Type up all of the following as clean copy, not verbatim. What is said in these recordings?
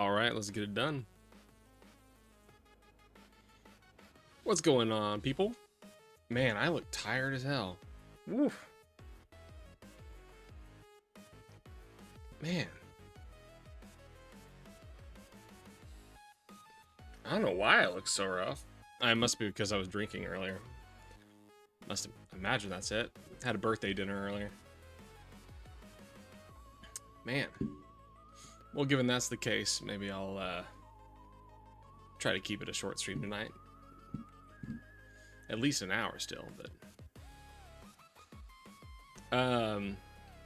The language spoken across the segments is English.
All right, let's get it done. What's going on, people? Man, I look tired as hell. Woof. Man. I don't know why I look so rough. I must be because I was drinking earlier. Must imagine that's it. Had a birthday dinner earlier. Man. Well, given that's the case, maybe I'll try to keep it a short stream tonight. At least an hour still, but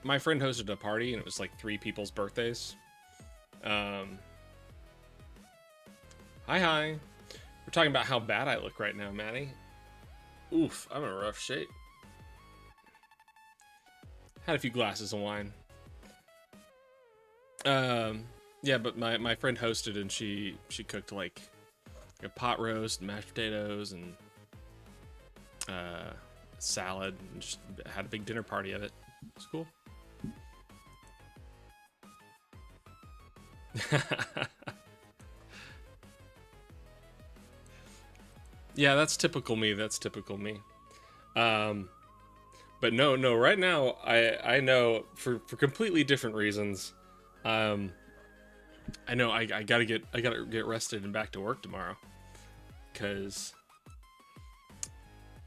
my friend hosted a party and it was like 3 people's birthdays. Hi. We're talking about how bad I look right now, Maddie. Oof, I'm in rough shape. Had a few glasses of wine. Yeah, but my friend hosted and she cooked like a pot roast, mashed potatoes, and salad, and just had a big dinner party of it. It's cool. Yeah, that's typical me. That's typical me. But no. Right now, I know for completely different reasons. I know I gotta get rested and back to work tomorrow, because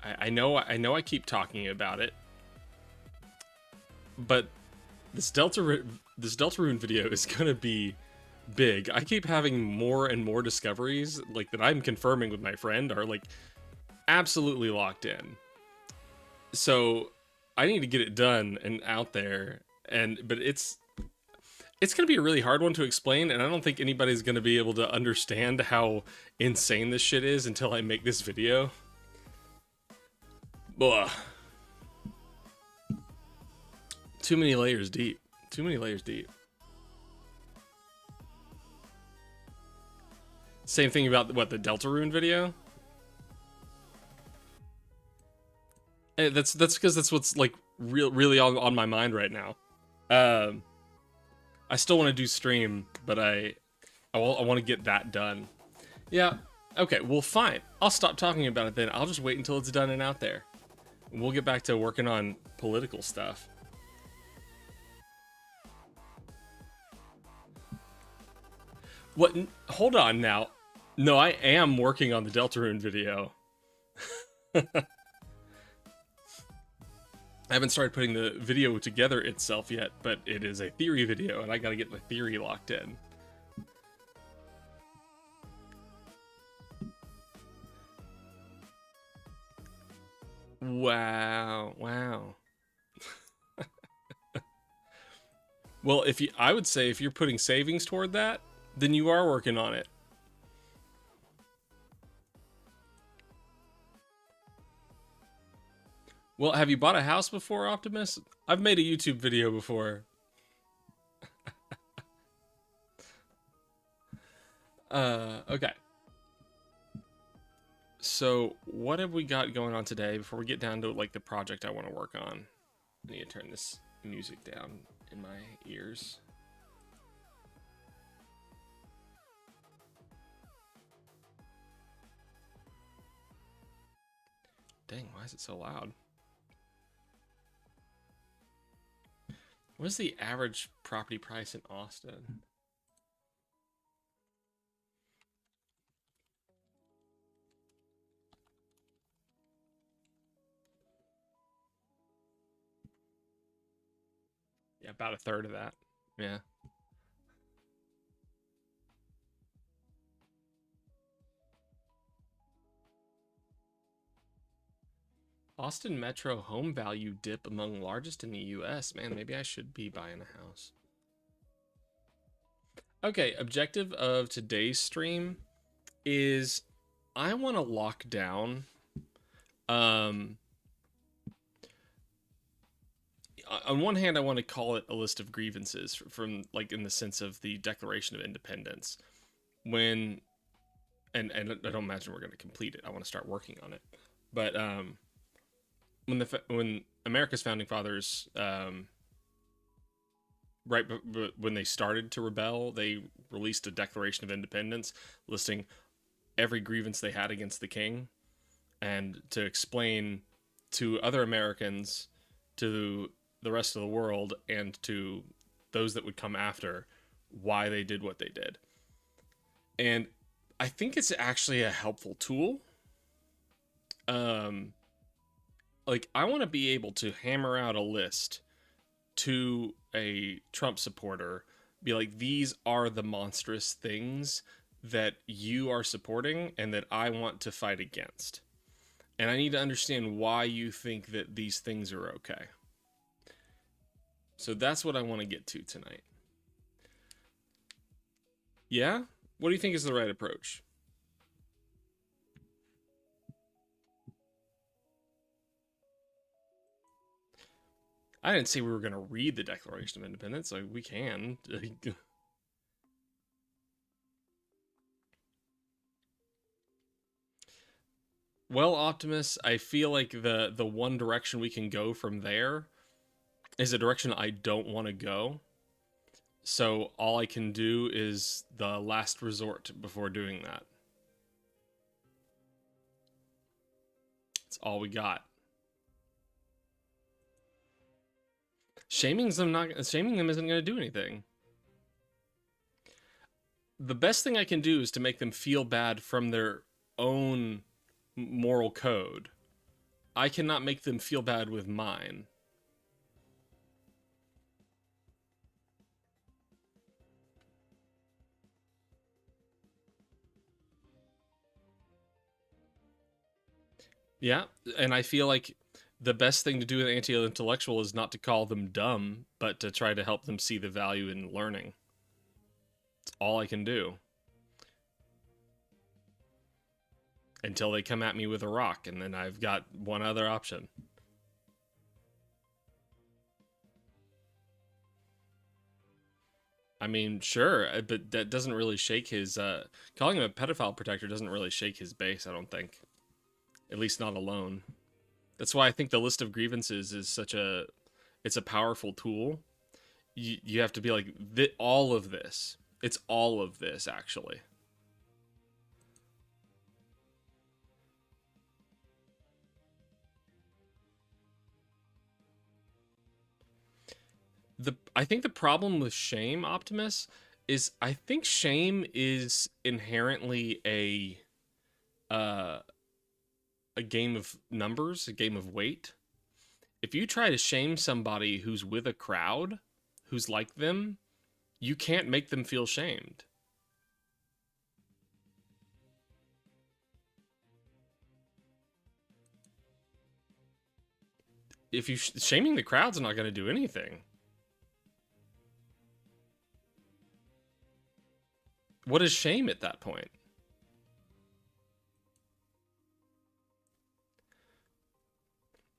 I know I keep talking about it, but this Deltarune video is gonna be big. I keep having more and more discoveries, like, that I'm confirming with my friend are like absolutely locked in. So I need to get it done and out there, but it's gonna be a really hard one to explain, and I don't think anybody's gonna be able to understand how insane this shit is until I make this video. Ugh. Too many layers deep. Too many layers deep. Same thing about what, the Deltarune video? That's because that's what's like really on my mind right now. I still want to do stream, but I want to get that done. Yeah. Okay. Well, fine. I'll stop talking about it then. I'll just wait until it's done and out there. We'll get back to working on political stuff. What? Hold on now. No, I am working on the Deltarune video. I haven't started putting the video together itself yet, but it is a theory video, and I gotta get my theory locked in. Wow. Well, I would say if you're putting savings toward that, then you are working on it. Well, have you bought a house before, Optimus? I've made a YouTube video before. Okay. So, what have we got going on today before we get down to, like, the project I want to work on? I need to turn this music down in my ears. Dang, why is it so loud? What is the average property price in Austin? Yeah, about a third of that. Yeah. Austin Metro home value dip among largest in the US. Man, maybe I should be buying a house. Okay, objective of today's stream is I want to lock down on one hand, I want to call it a list of grievances from like, in the sense of the Declaration of Independence. When and I don't imagine we're going to complete it. I want to start working on it. But when America's founding fathers when they started to rebel, they released a Declaration of Independence listing every grievance they had against the king, and to explain to other Americans, to the rest of the world, and to those that would come after, why they did what they did. And I think it's actually a helpful tool. Um, like, I want to be able to hammer out a list to a Trump supporter, be like, these are the monstrous things that you are supporting and that I want to fight against. And I need to understand why you think that these things are okay. So that's what I want to get to tonight. Yeah? What do you think is the right approach? I didn't say we were going to read the Declaration of Independence. Like, we can. Well, Optimus, I feel like the one direction we can go from there is a direction I don't want to go. So all I can do is the last resort before doing that. That's all we got. Shaming them isn't going to do anything. The best thing I can do is to make them feel bad from their own moral code. I cannot make them feel bad with mine. Yeah, and I feel like the best thing to do with an anti-intellectual is not to call them dumb, but to try to help them see the value in learning. It's all I can do. Until they come at me with a rock, and then I've got one other option. I mean, sure, but that doesn't really shake his, calling him a pedophile protector doesn't really shake his base, I don't think. At least not alone. That's why I think the list of grievances is it's a powerful tool. You have to be like, all of this. It's all of this, actually. I think the problem with shame, Optimus, is I think shame is inherently uh, a game of numbers, a game of weight. If you try to shame somebody who's with a crowd, who's like them, you can't make them feel shamed. If you shaming the crowd's not going to do anything. What is shame at that point?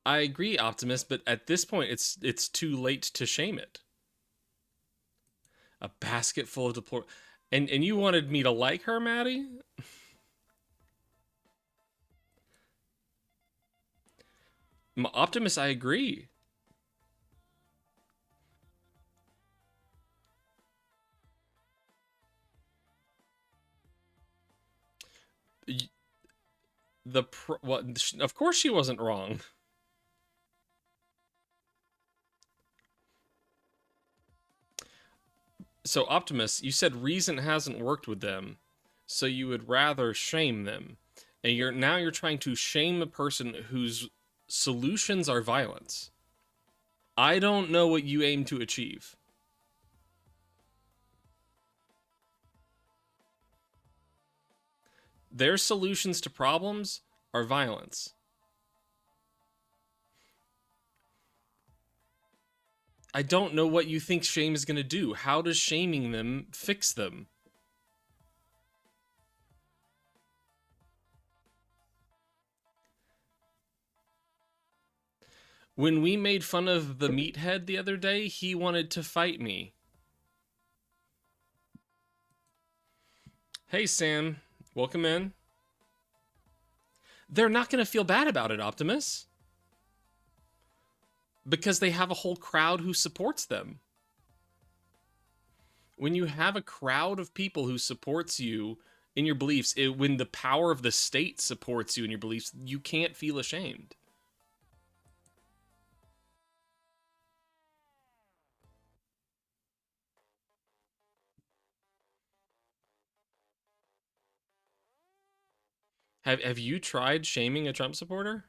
I agree, Optimus, but at this point, it's too late to shame it. A basket full of deplorable. And you wanted me to like her, Maddie? Optimus, I agree. Of course she wasn't wrong. So Optimus, you said reason hasn't worked with them, so you would rather shame them. And you're trying to shame a person whose solutions are violence. I don't know what you aim to achieve. Their solutions to problems are violence. I don't know what you think shame is going to do. How does shaming them fix them? When we made fun of the meathead the other day, he wanted to fight me. Hey, Sam. Welcome in. They're not going to feel bad about it, Optimus. Because they have a whole crowd who supports them. when you have a crowd of people who supports you in your beliefs, when the power of the state supports you in your beliefs, you can't feel ashamed. Have you tried shaming a Trump supporter?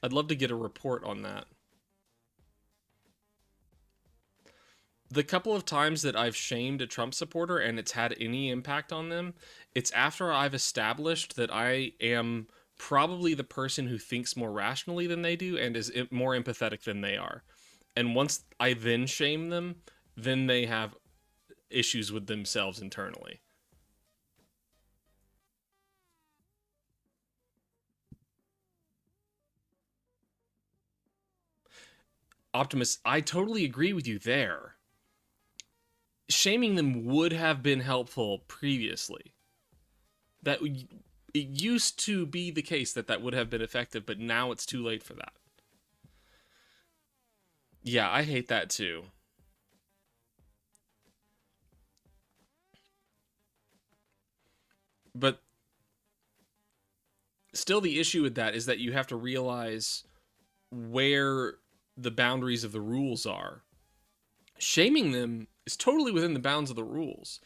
I'd love to get a report on that. The couple of times that I've shamed a Trump supporter and it's had any impact on them, it's after I've established that I am probably the person who thinks more rationally than they do and is more empathetic than they are. And once I then shame them, then they have issues with themselves internally. Optimus, I totally agree with you there. Shaming them would have been helpful previously. That it used to be the case that that would have been effective, but now it's too late for that. Yeah, I hate that too. But still, the issue with that is that you have to realize where the boundaries of the rules are. Shaming them is totally within the bounds of the rules.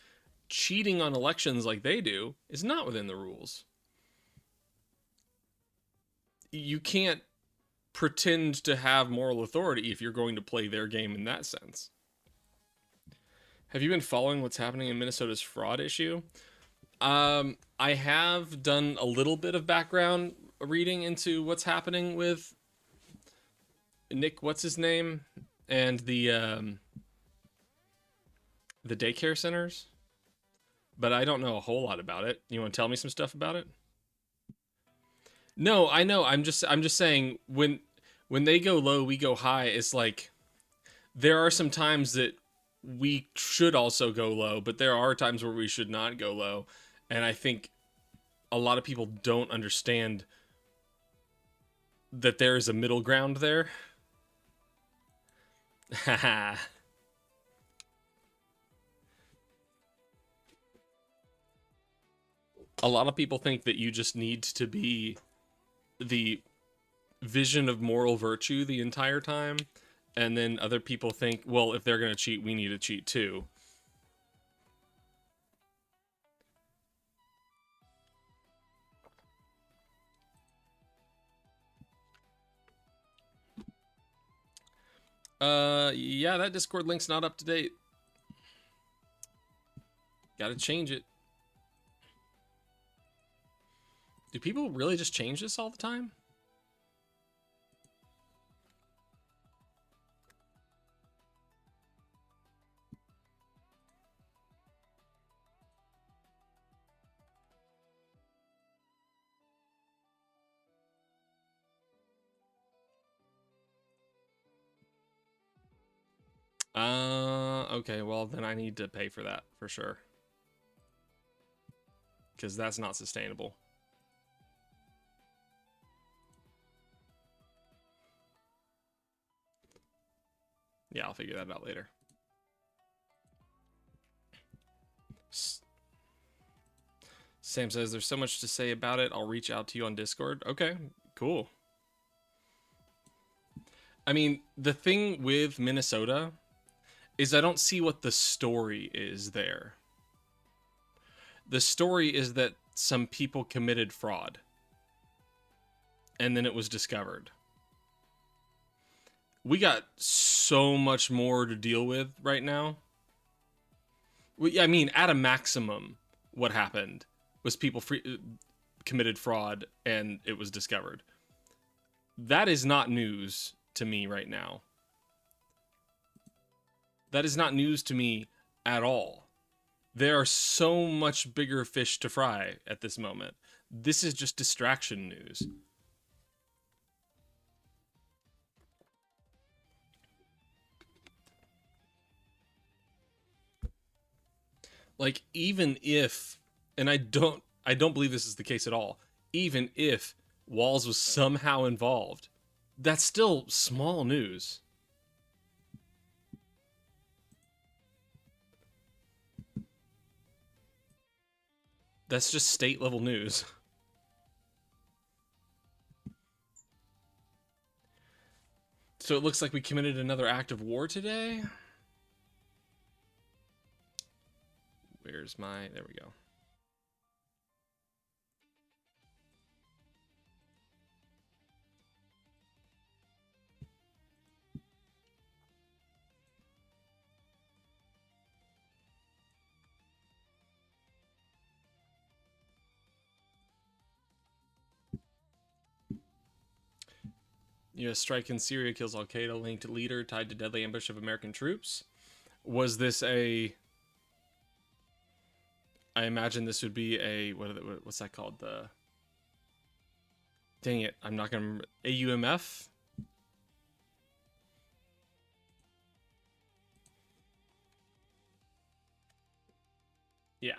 Cheating on elections like they do is not within the rules. You can't pretend to have moral authority if you're going to play their game in that sense. Have you been following what's happening in Minnesota's fraud issue? I have done a little bit of background reading into what's happening with Nick, what's his name, and the daycare centers, but I don't know a whole lot about it. You want to tell me some stuff about it? No, I know. I'm just saying when they go low, we go high. It's like there are some times that we should also go low, but there are times where we should not go low. And I think a lot of people don't understand that there is a middle ground there. Haha. A lot of people think that you just need to be the vision of moral virtue the entire time, and then other people think, well, if they're going to cheat, we need to cheat too. Yeah, that Discord link's not up to date. Gotta change it. Do people really just change this all the time? Okay, well, then I need to pay for that for sure. Because that's not sustainable. Yeah, I'll figure that out later. Sam says there's so much to say about it. I'll reach out to you on Discord. Okay, cool. I mean, the thing with Minnesota is I don't see what the story is there. The story is that some people committed fraud and then it was discovered. We got so much more to deal with right now. I mean, at a maximum, what happened was people committed fraud and it was discovered. That is not news to me right now. That is not news to me at all. There are so much bigger fish to fry at this moment. This is just distraction news. Like, even if, and I don't believe this is the case at all, even if Walls was somehow involved. That's still small news. That's just state level news. So it looks like we committed another act of war today. Where's my... There we go. U.S. strike in Syria kills Al-Qaeda linked leader tied to deadly ambush of American troops. Was this a... I imagine this would be a... What's that called? The... Dang it. I'm not going to... AUMF? Yeah.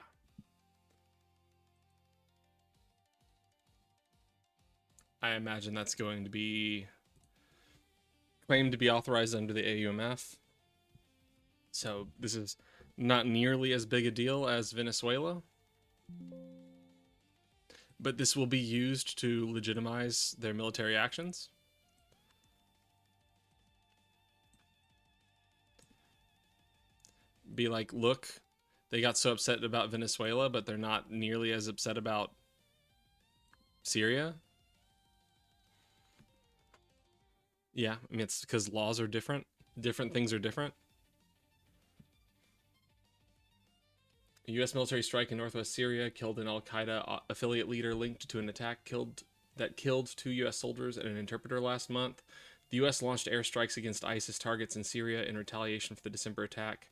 I imagine that's going to be claimed to be authorized under the AUMF. So this is not nearly as big a deal as Venezuela. But this will be used to legitimize their military actions. Be like, look, they got so upset about Venezuela, but they're not nearly as upset about Syria. Yeah, I mean, it's because laws are different. Different things are different. A U.S. military strike in northwest Syria killed an Al-Qaeda affiliate leader linked to an attack that killed 2 U.S. soldiers and an interpreter last month. The U.S. launched airstrikes against ISIS targets in Syria in retaliation for the December attack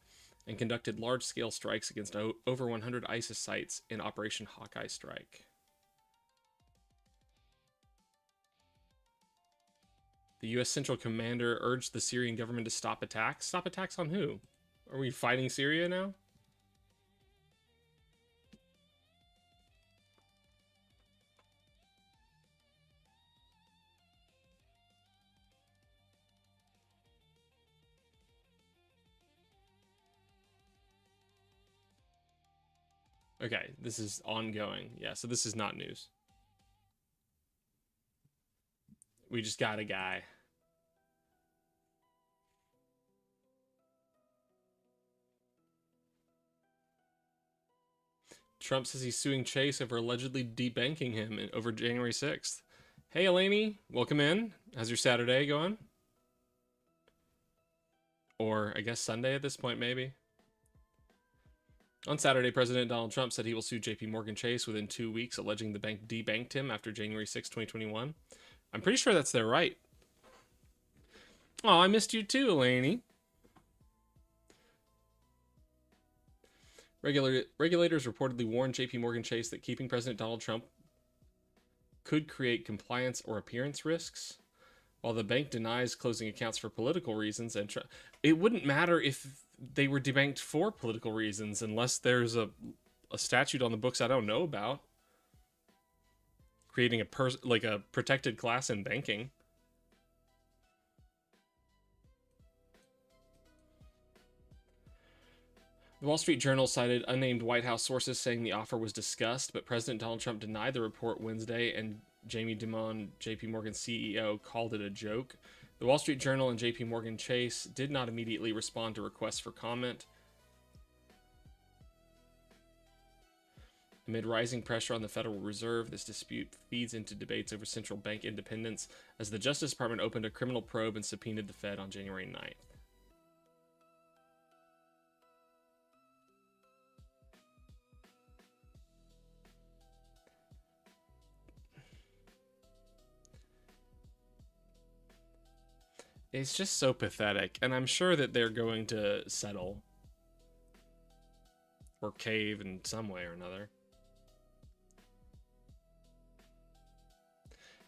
and conducted large-scale strikes against over 100 ISIS sites in Operation Hawkeye Strike. The U.S. Central Commander urged the Syrian government to stop attacks. Stop attacks on who? Are we fighting Syria now? Okay, this is ongoing. Yeah, so this is not news. We just got a guy. Trump says he's suing Chase over allegedly debanking him over January 6th. Hey, Elaney, welcome in. How's your Saturday going? Or I guess Sunday at this point, maybe. On Saturday, President Donald Trump said he will sue JP Morgan Chase within 2 weeks, alleging the bank debanked him after January 6, 2021. I'm pretty sure that's their right. Oh, I missed you too, Elaney. Regulators reportedly warned JP Morgan Chase that keeping President Donald Trump could create compliance or appearance risks. While the bank denies closing accounts for political reasons, and it wouldn't matter if they were debanked for political reasons unless there's a statute on the books I don't know about creating a protected class in banking. The Wall Street Journal cited unnamed White House sources saying the offer was discussed, but President Donald Trump denied the report Wednesday, and Jamie Dimon, JP Morgan CEO, called it a joke. The Wall Street Journal and JP Morgan Chase did not immediately respond to requests for comment. Amid rising pressure on the Federal Reserve, this dispute feeds into debates over central bank independence as the Justice Department opened a criminal probe and subpoenaed the Fed on January 9th. It's just so pathetic, and I'm sure that they're going to settle or cave in some way or another.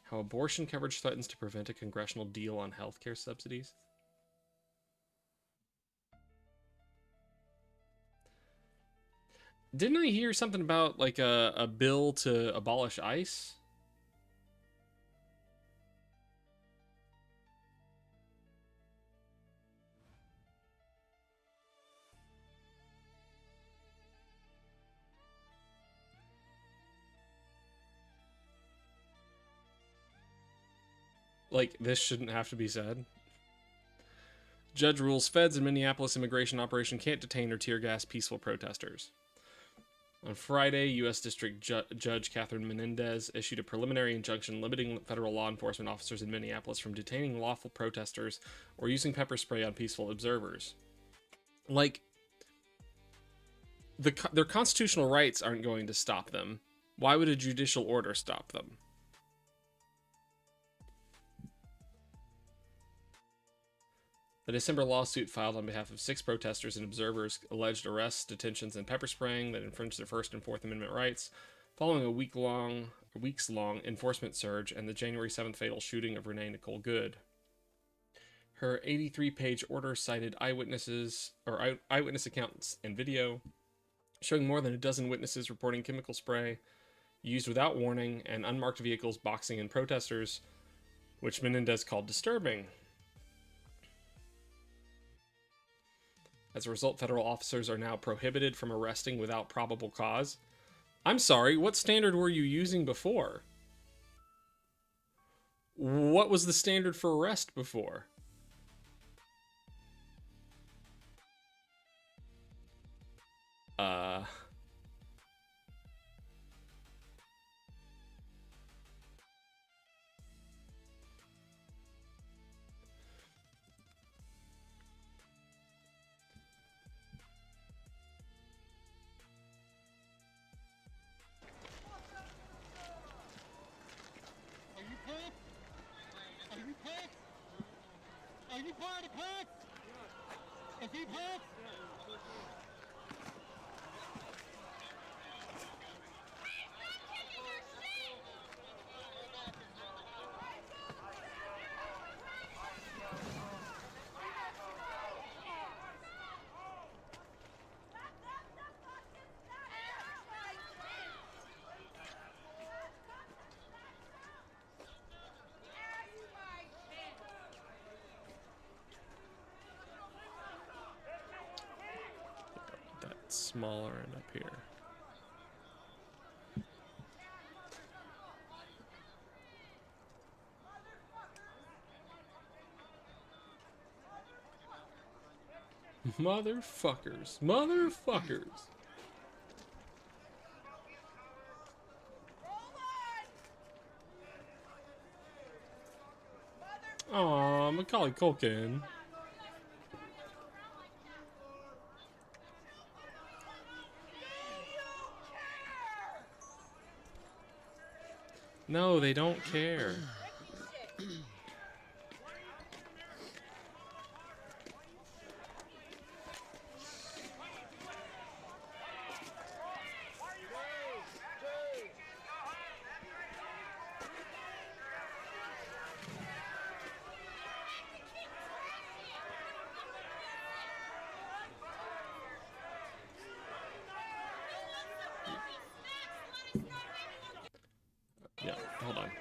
How abortion coverage threatens to prevent a congressional deal on healthcare subsidies. Didn't I hear something about like a bill to abolish ICE? Like, this shouldn't have to be said. Judge rules feds in Minneapolis immigration operation can't detain or tear gas peaceful protesters. On Friday, U.S. District Judge Catherine Menendez issued a preliminary injunction limiting federal law enforcement officers in Minneapolis from detaining lawful protesters or using pepper spray on peaceful observers. Like, their constitutional rights aren't going to stop them. Why would a judicial order stop them? The December lawsuit filed on behalf of 6 protesters and observers alleged arrests, detentions, and pepper spraying that infringed their First and Fourth Amendment rights, following a weeks-long enforcement surge and the January 7th fatal shooting of Renee Nicole Good. Her 83-page order cited eyewitness accounts and video, showing more than a dozen witnesses reporting chemical spray used without warning and unmarked vehicles boxing in protesters, which Menendez called disturbing. As a result, federal officers are now prohibited from arresting without probable cause. I'm sorry, what standard were you using before? What was the standard for arrest before? That's smaller and up here. Motherfuckers. Motherfuckers. Aw, Macaulay Culkin. No, they don't care. Yeah, hold on.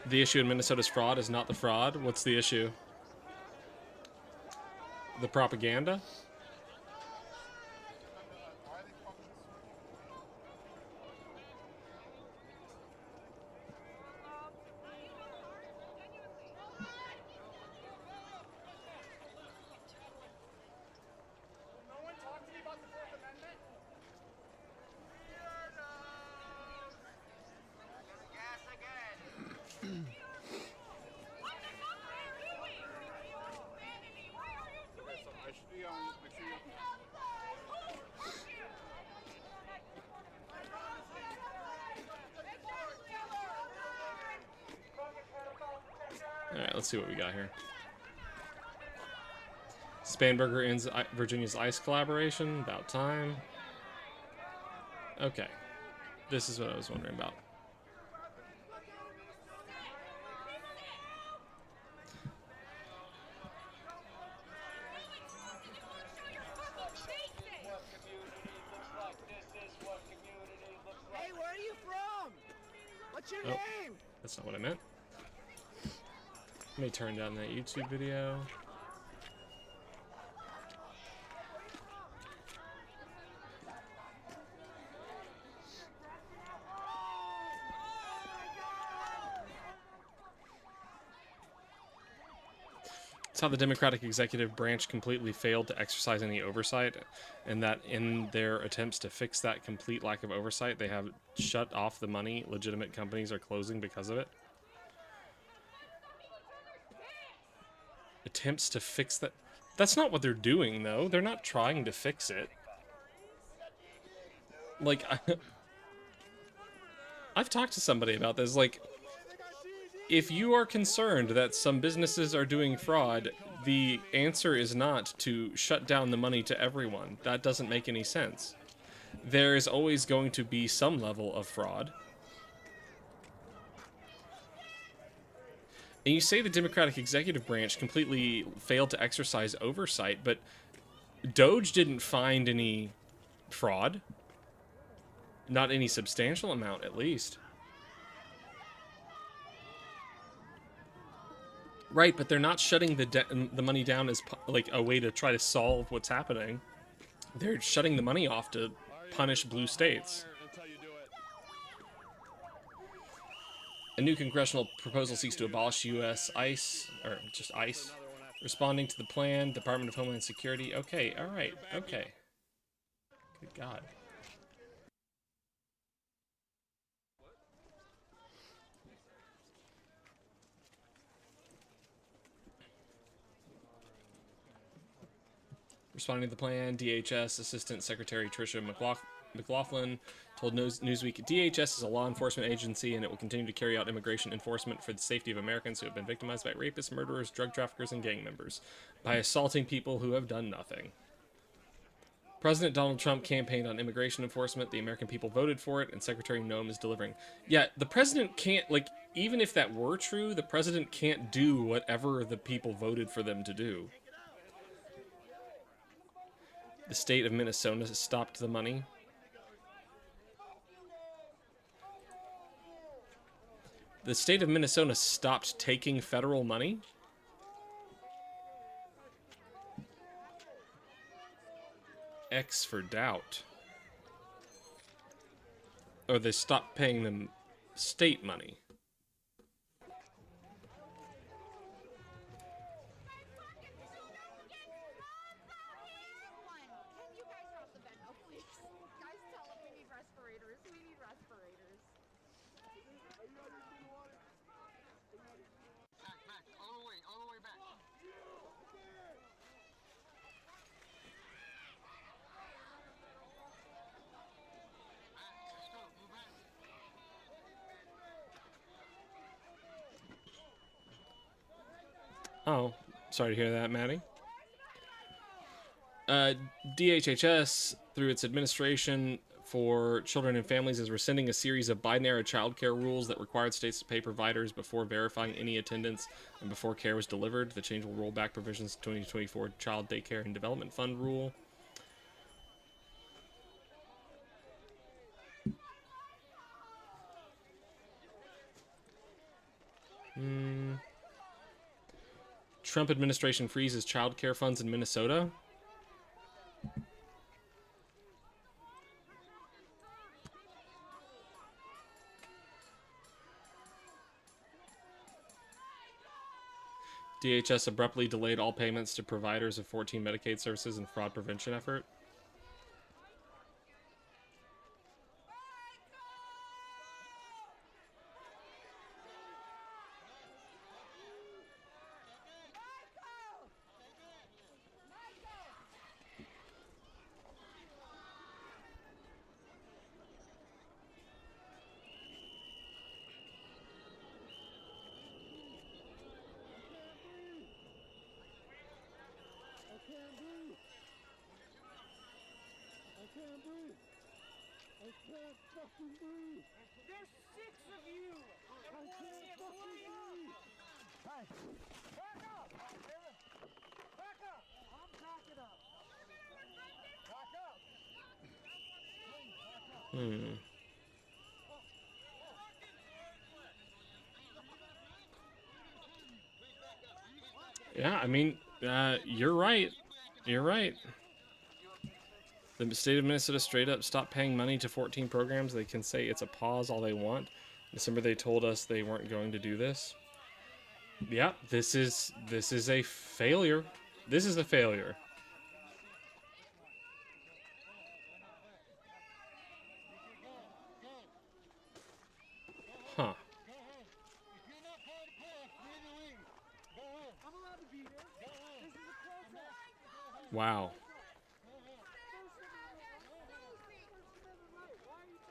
The issue in Minnesota's fraud is not the fraud. What's the issue? The propaganda? Alright, let's see what we got here. Spanberger ends Virginia's ICE collaboration. About time. Okay. This is what I was wondering about. Hey, where are you from? What's your name? That's not what I meant. Let me turn down that YouTube video. It's how the Democratic executive branch completely failed to exercise any oversight, and that in their attempts to fix that complete lack of oversight, they have shut off the money legitimate companies are closing because of it. Attempts to fix that. That's not what they're doing, though. They're not trying to fix it. Like, I've talked to somebody about this. Like, if you are concerned that some businesses are doing fraud, the answer is not to shut down the money to everyone. That doesn't make any sense. There is always going to be some level of fraud. And you say the Democratic executive branch completely failed to exercise oversight, but Doge didn't find any fraud. Not any substantial amount, at least. Right, but they're not shutting the money down as like a way to try to solve what's happening. They're shutting the money off to punish blue states. A new congressional proposal seeks to abolish U.S. ICE, or just ICE. Responding to the plan, Department of Homeland Security. Okay, alright, okay. Good God. Responding to the plan, DHS Assistant Secretary Tricia McLaughlin told Newsweek, DHS is a law enforcement agency and it will continue to carry out immigration enforcement for the safety of Americans who have been victimized by rapists, murderers, drug traffickers, and gang members by assaulting people who have done nothing. President Donald Trump campaigned on immigration enforcement. The American people voted for it, and Secretary Noem is delivering. Yeah, the president can't, like, even if that were true, the president can't do whatever the people voted for them to do. The state of Minnesota has stopped the money. The state of Minnesota stopped taking federal money? X for doubt. Or they stopped paying them state money. Oh, sorry to hear that, Maddie. DHHS, through its administration for children and families, is rescinding a series of Biden-era childcare rules that required states to pay providers before verifying any attendance and before care was delivered. The change will roll back provisions of 2024 Child Daycare and Development Fund rule. Trump administration freezes child care funds in Minnesota. DHS abruptly delayed all payments to providers of 14 Medicaid services in fraud prevention effort. There's 6 of you! Back up! Back up! I'm backing up! Back up! Yeah, I mean, you're right. You're right. The state of Minnesota straight up stopped paying money to 14 programs. They can say it's a pause all they want. December they told us they weren't going to do this. Yeah, this is a failure. This is a failure. Huh. Wow.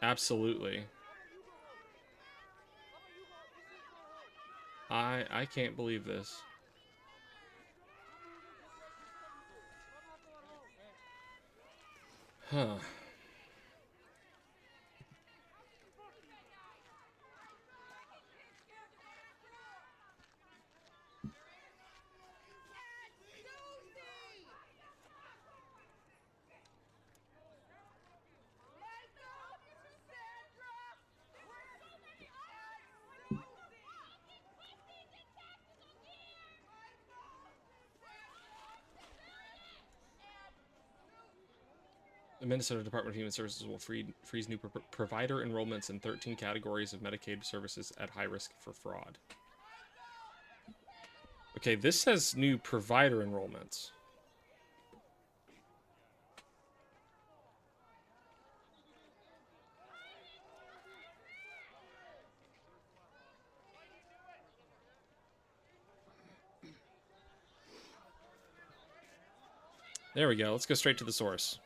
Absolutely. I can't believe this. Huh. The Minnesota Department of Human Services will freeze new provider enrollments in 13 categories of Medicaid services at high risk for fraud. Okay, this says new provider enrollments. There we go. Let's go straight to the source.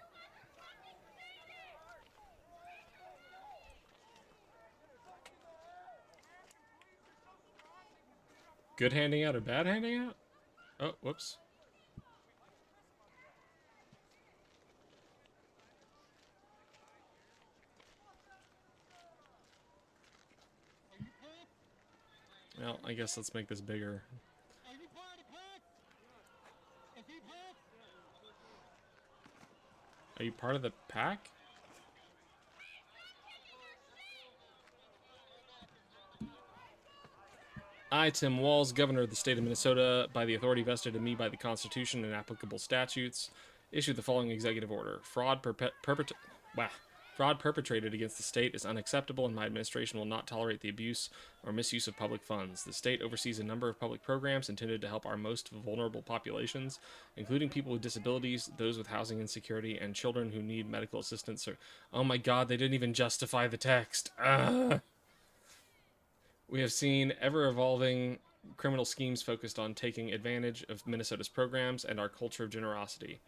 Good handing out or bad handing out? Oh, whoops. Well, I guess let's make this bigger. Are you part of the pack? I, Tim Walz, Governor of the State of Minnesota, by the authority vested in me by the Constitution and applicable statutes, issue the following executive order. Fraud perpetrated against the state is unacceptable, and my administration will not tolerate the abuse or misuse of public funds. The state oversees a number of public programs intended to help our most vulnerable populations, including people with disabilities, those with housing insecurity, and children who need medical assistance. Oh my god, they didn't even justify the text. Ugh. We have seen ever-evolving criminal schemes focused on taking advantage of Minnesota's programs and our culture of generosity.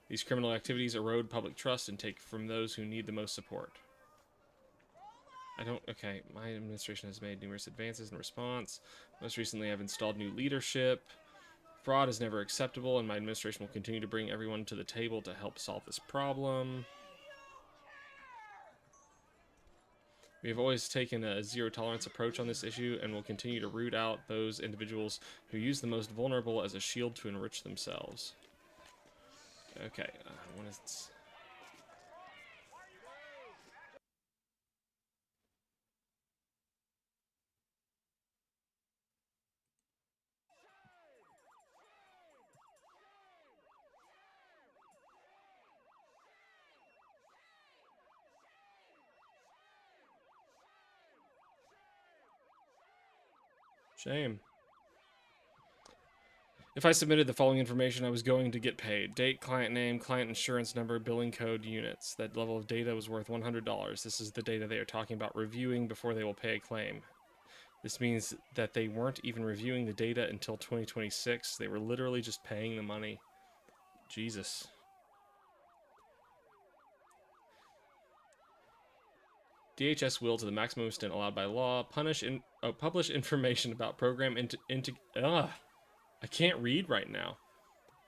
These criminal activities erode public trust and take from those who need the most support. Okay, my administration has made numerous advances in response. Most recently, I've installed new leadership. Fraud is never acceptable, and my administration will continue to bring everyone to the table to help solve this problem. We have always taken a zero-tolerance approach on this issue and will continue to root out those individuals who use the most vulnerable as a shield to enrich themselves. Okay, when is... Shame. If I submitted the following information, I was going to get paid. Date, client name, client insurance number, billing code, units. That level of data was worth $100. This is the data they are talking about reviewing before they will pay a claim. This means that they weren't even reviewing the data until 2026. They were literally just paying the money. Jesus. DHS will, to the maximum extent allowed by law, publish information about program I can't read right now.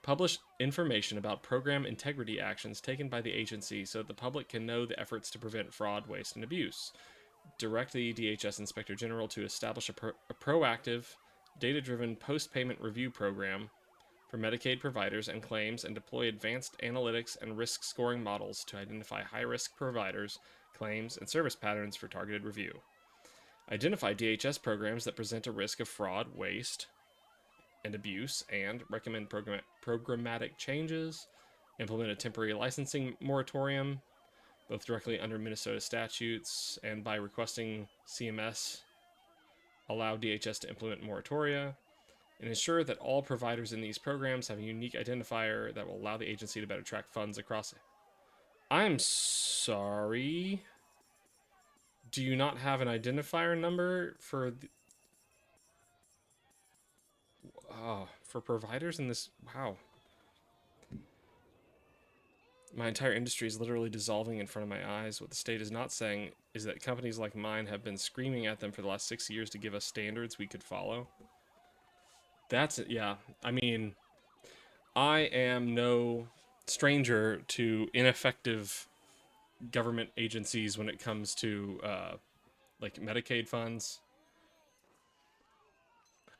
Publish information about program integrity actions taken by the agency so that the public can know the efforts to prevent fraud, waste, and abuse. Direct the DHS Inspector General to establish a proactive, data-driven post-payment review program for Medicaid providers and claims and deploy advanced analytics and risk scoring models to identify high-risk providers, claims, and service patterns for targeted review. Identify DHS programs that present a risk of fraud, waste, and abuse, and recommend programmatic changes. Implement a temporary licensing moratorium, both directly under Minnesota statutes and by requesting CMS allow DHS to implement moratoria. and ensure that all providers in these programs have a unique identifier that will allow the agency to better track funds across it. I'm sorry. Do you not have an identifier number for for providers in this? Wow. My entire industry is literally dissolving in front of my eyes. What the state is not saying is that companies like mine have been screaming at them for the last 6 years to give us standards we could follow. That's it, yeah. I mean, I am no stranger to ineffective government agencies when it comes to like Medicaid funds.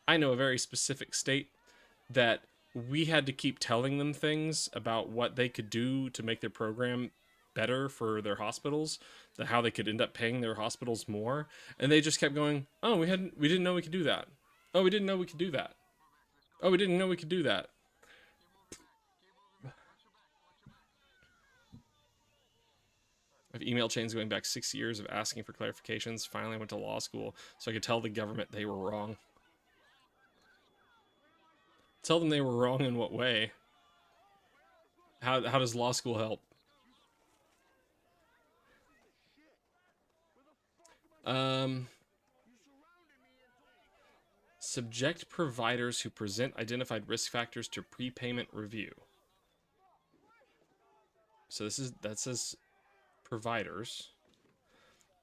I know a very specific state that we had to keep telling them things about what they could do to make their program better for their hospitals, that how they could end up paying their hospitals more, and they just kept going, "Oh, we didn't know we could do that. Oh, we didn't know we could do that. Oh, we didn't know we could do that." I have email chains going back 6 years of asking for clarifications. Finally, I went to law school so I could tell the government they were wrong. Tell them they were wrong in what way? How does law school help? Subject providers who present identified risk factors to prepayment review. So that says providers.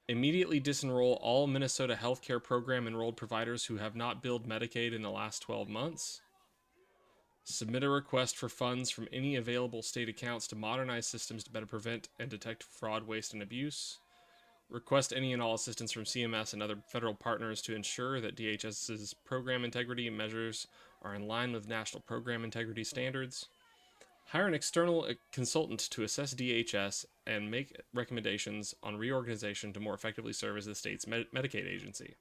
Immediately disenroll all Minnesota healthcare program enrolled providers who have not billed Medicaid in the last 12 months. Submit a request for funds from any available state accounts to modernize systems to better prevent and detect fraud, waste, and abuse. Request any and all assistance from CMS and other federal partners to ensure that DHS's program integrity measures are in line with national program integrity standards. Hire an external consultant to assess DHS and make recommendations on reorganization to more effectively serve as the state's Medicaid agency.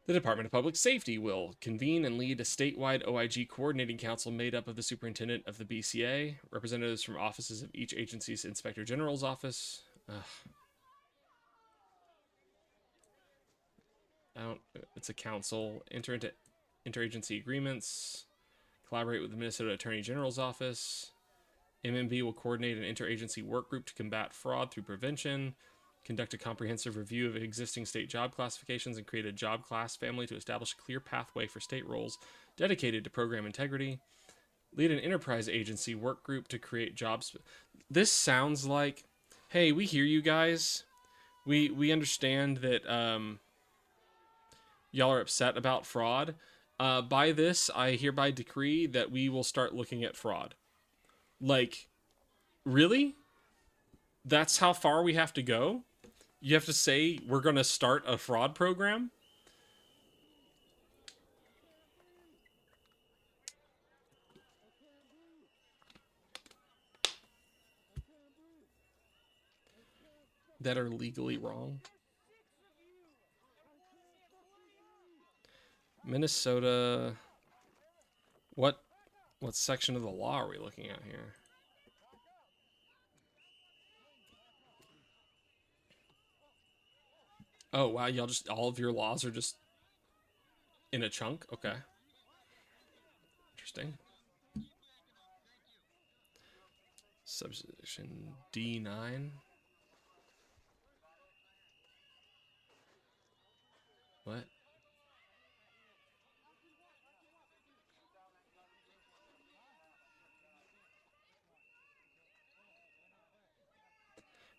The Department of Public Safety will convene and lead a statewide OIG coordinating council made up of the superintendent of the BCA, representatives from offices of each agency's inspector general's office. It's a council. Enter into interagency agreements. Collaborate with the Minnesota Attorney General's office. MMB will coordinate an interagency work group to combat fraud through prevention. Conduct a comprehensive review of existing state job classifications and create a job class family to establish a clear pathway for state roles dedicated to program integrity. Lead an enterprise agency work group to create jobs. This sounds like, hey, we hear you guys. We understand that y'all are upset about fraud. By this, I hereby decree that we will start looking at fraud. Like, really? That's how far we have to go? You have to say we're going to start a fraud program? That are legally wrong? Minnesota... What section of the law are we looking at here? Oh, wow, y'all just... All of your laws are just in a chunk? Okay. Interesting. Subsection D9. What?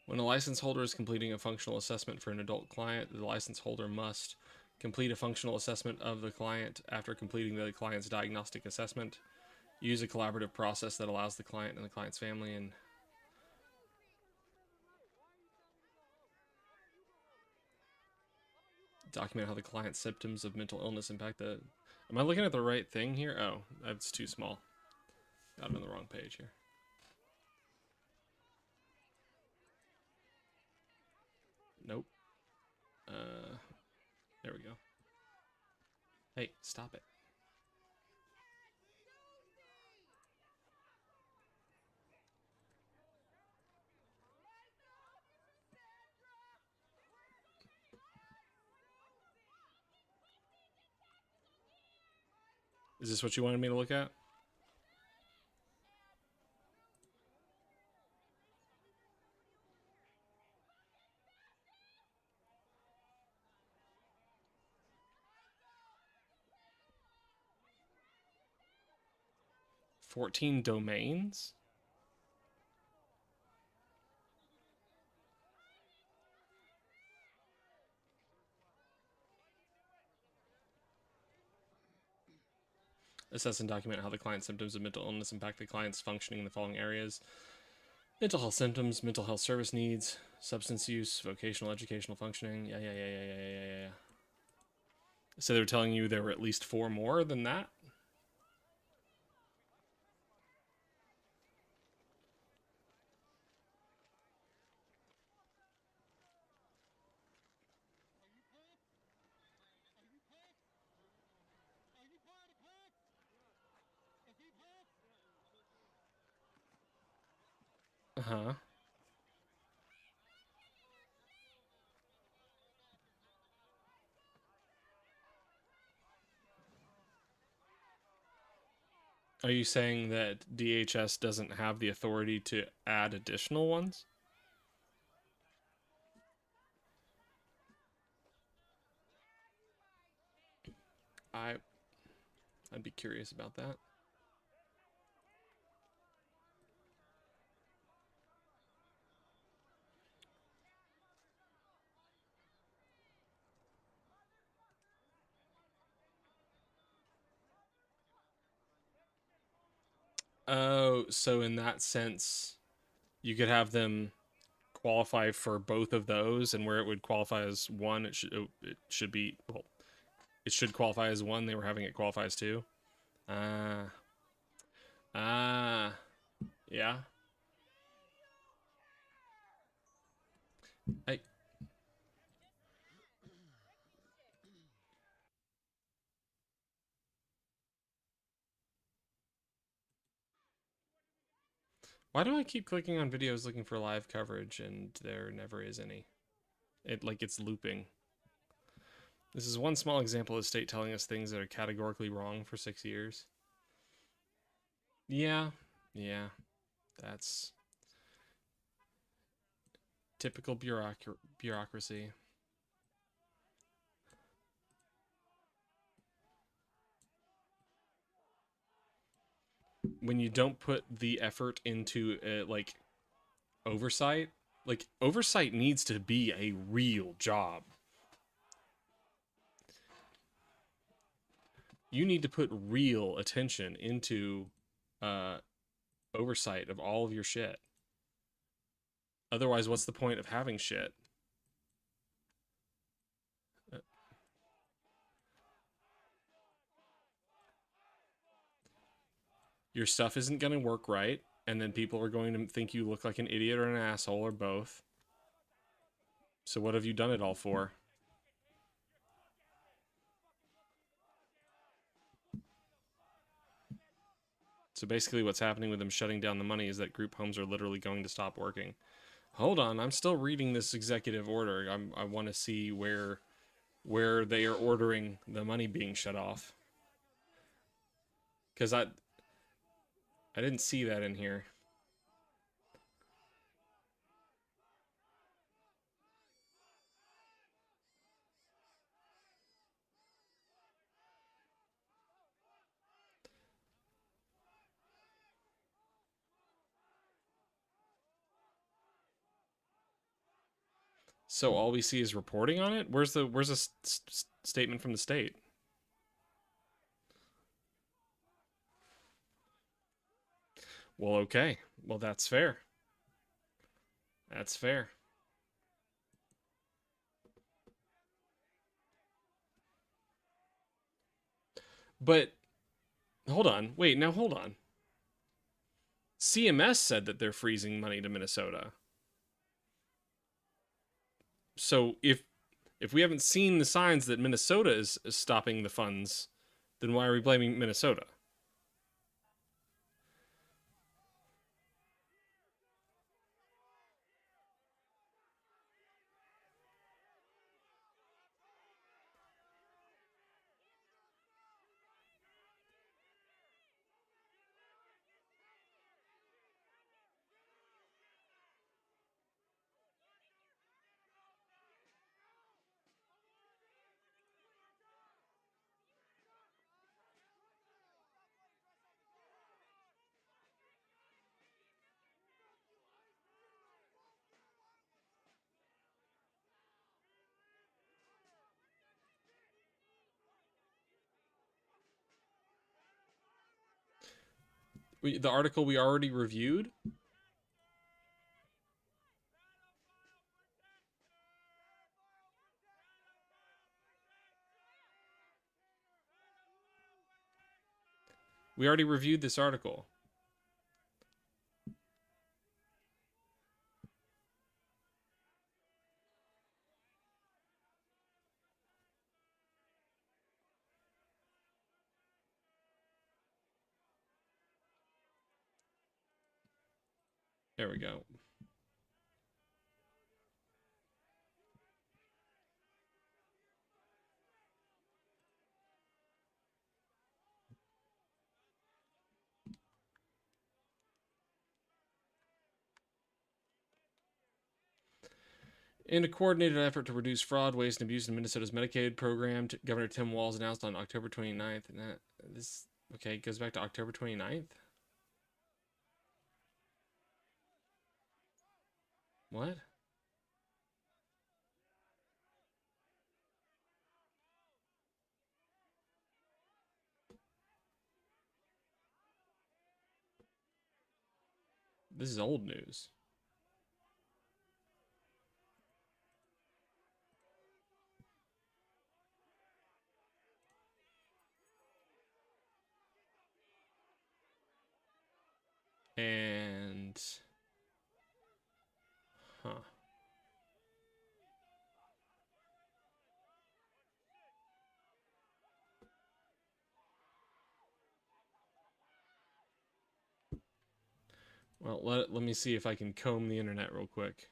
When a license holder is completing a functional assessment for an adult client, the license holder must complete a functional assessment of the client after completing the client's diagnostic assessment. Use a collaborative process that allows the client and the client's family and document how the client's symptoms of mental illness impact the... Am I looking at the right thing here? Oh, that's too small. Got it on the wrong page here. Nope. There we go. Hey, stop it. Is this what you wanted me to look at? $14 domains? Assess and document how the client's symptoms of mental illness impact the client's functioning in the following areas: mental health symptoms, mental health service needs, substance use, vocational educational functioning. Yeah. So they were telling you there were at least 4 more than that? Uh-huh. Are you saying that DHS doesn't have the authority to add additional ones? I'd be curious about that. Oh, so in that sense, you could have them qualify for both of those, and where it would qualify as one, it should be, well, it should qualify as one. They were having it qualify as two. Ah, yeah. I Why do I keep clicking on videos looking for live coverage and there never is any? It's looping. This is one small example of the state telling us things that are categorically wrong for 6 years. Yeah, that's typical bureaucracy. When you don't put the effort into oversight, oversight needs to be a real job. You need to put real attention into uh, oversight of all of your shit. Otherwise, what's the point of having shit? Your stuff isn't going to work right, and then people are going to think you look like an idiot or an asshole or both. So what have you done it all for? So basically what's happening with them shutting down the money is that group homes are literally going to stop working. Hold on, I'm still reading this executive order. I want to see where they are ordering the money being shut off. Because I didn't see that in here. So all we see is reporting on it? Where's a statement from the state? Well, okay. Well, that's fair. That's fair. But hold on. Wait, now hold on. CMS said that they're freezing money to Minnesota. So if we haven't seen the signs that Minnesota is stopping the funds, then why are we blaming Minnesota? The article we already reviewed? We already reviewed this article. There we go. In a coordinated effort to reduce fraud, waste, and abuse in Minnesota's Medicaid program, Governor Tim Walz announced on October 29th. And this, okay, goes back to October 29th? What? This is old news. And... Huh. Well, let me see if I can comb the internet real quick.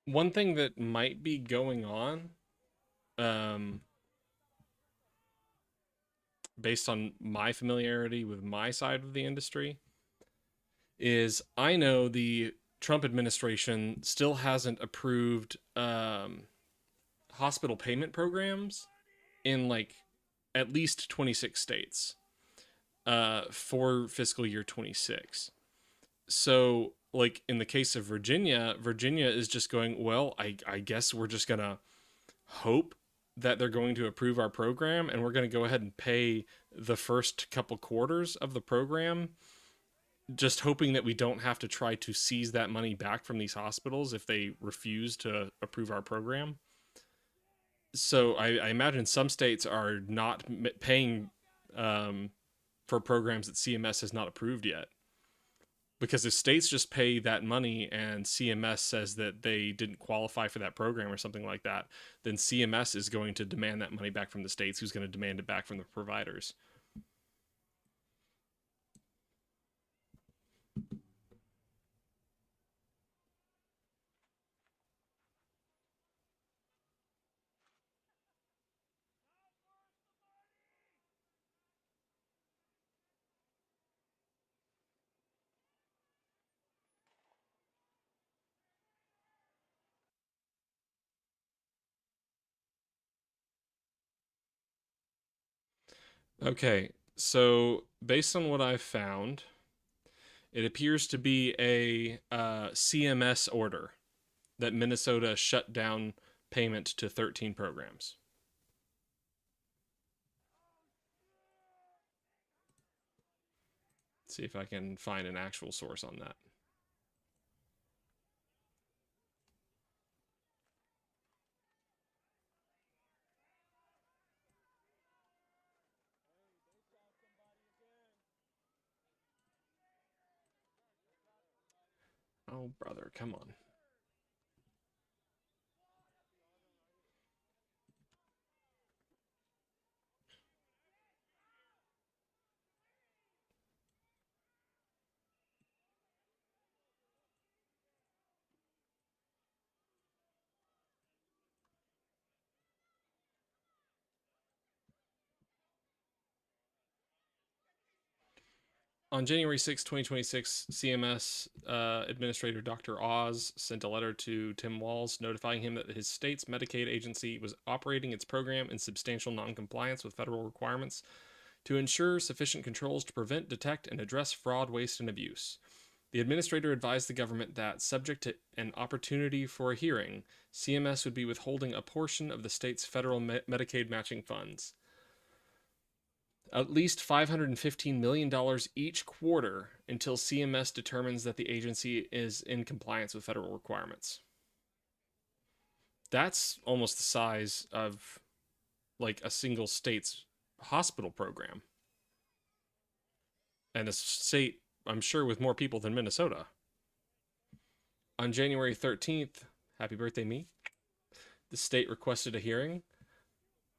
One thing that might be going on, um, based on my familiarity with my side of the industry, is I know the Trump administration still hasn't approved hospital payment programs in like at least 26 states for fiscal year 26. So, like in the case of Virginia, Virginia is just going, well, I guess we're just going to hope that they're going to approve our program and we're going to go ahead and pay the first couple quarters of the program, just hoping that we don't have to try to seize that money back from these hospitals if they refuse to approve our program. So I imagine some states are not paying for programs that CMS has not approved yet. Because if states just pay that money and CMS says that they didn't qualify for that program or something like that, then CMS is going to demand that money back from the states, who's going to demand it back from the providers. Okay, so based on what I've found, it appears to be a CMS order that Minnesota shut down payment to 13 programs. Let's see if I can find an actual source on that. Oh, brother, come on. On January 6, 2026, CMS Administrator Dr. Oz sent a letter to Tim Walz notifying him that his state's Medicaid agency was operating its program in substantial noncompliance with federal requirements to ensure sufficient controls to prevent, detect, and address fraud, waste, and abuse. The administrator advised the government that, subject to an opportunity for a hearing, CMS would be withholding a portion of the state's federal Medicaid matching funds, at least $515 million each quarter, until CMS determines that the agency is in compliance with federal requirements. That's almost the size of like a single state's hospital program. And a state, I'm sure, with more people than Minnesota. On January 13th, happy birthday, me, the state requested a hearing.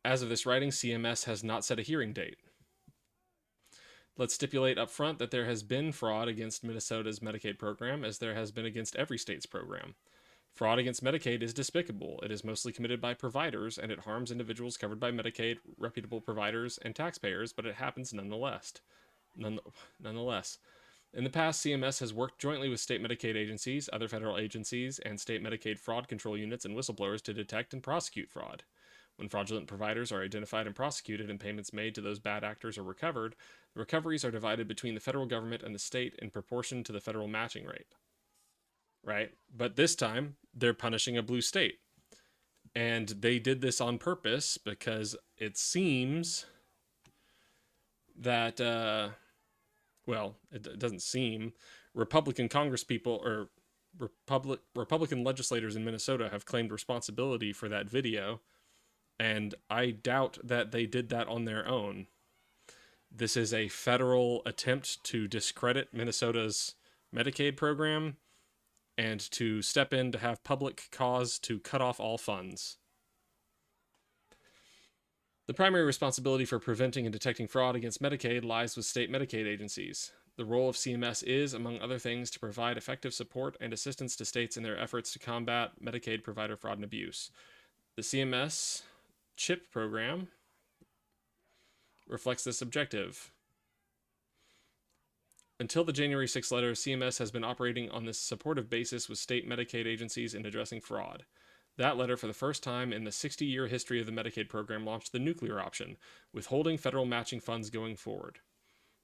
As of this writing, CMS has not set a hearing date. Let's stipulate up front that there has been fraud against Minnesota's Medicaid program, as there has been against every state's program. Fraud against Medicaid is despicable. It is mostly committed by providers, and it harms individuals covered by Medicaid, reputable providers, and taxpayers, but it happens nonetheless. Nonetheless. In the past, CMS has worked jointly with state Medicaid agencies, other federal agencies, and state Medicaid fraud control units and whistleblowers to detect and prosecute fraud. When fraudulent providers are identified and prosecuted and payments made to those bad actors are recovered, the recoveries are divided between the federal government and the state in proportion to the federal matching rate. Right? But this time, they're punishing a blue state. And they did this on purpose because it seems that, well, it doesn't seem, Republican congresspeople or Republican legislators in Minnesota have claimed responsibility for that video. And I doubt that they did that on their own. This is a federal attempt to discredit Minnesota's Medicaid program and to step in to have public cause to cut off all funds. The primary responsibility for preventing and detecting fraud against Medicaid lies with state Medicaid agencies. The role of CMS is, among other things, to provide effective support and assistance to states in their efforts to combat Medicaid provider fraud and abuse. The CMS CHIP program reflects this objective. Until the January 6th letter, CMS has been operating on this supportive basis with state Medicaid agencies in addressing fraud. That letter, for the first time in the 60-year history of the Medicaid program, launched the nuclear option, withholding federal matching funds going forward.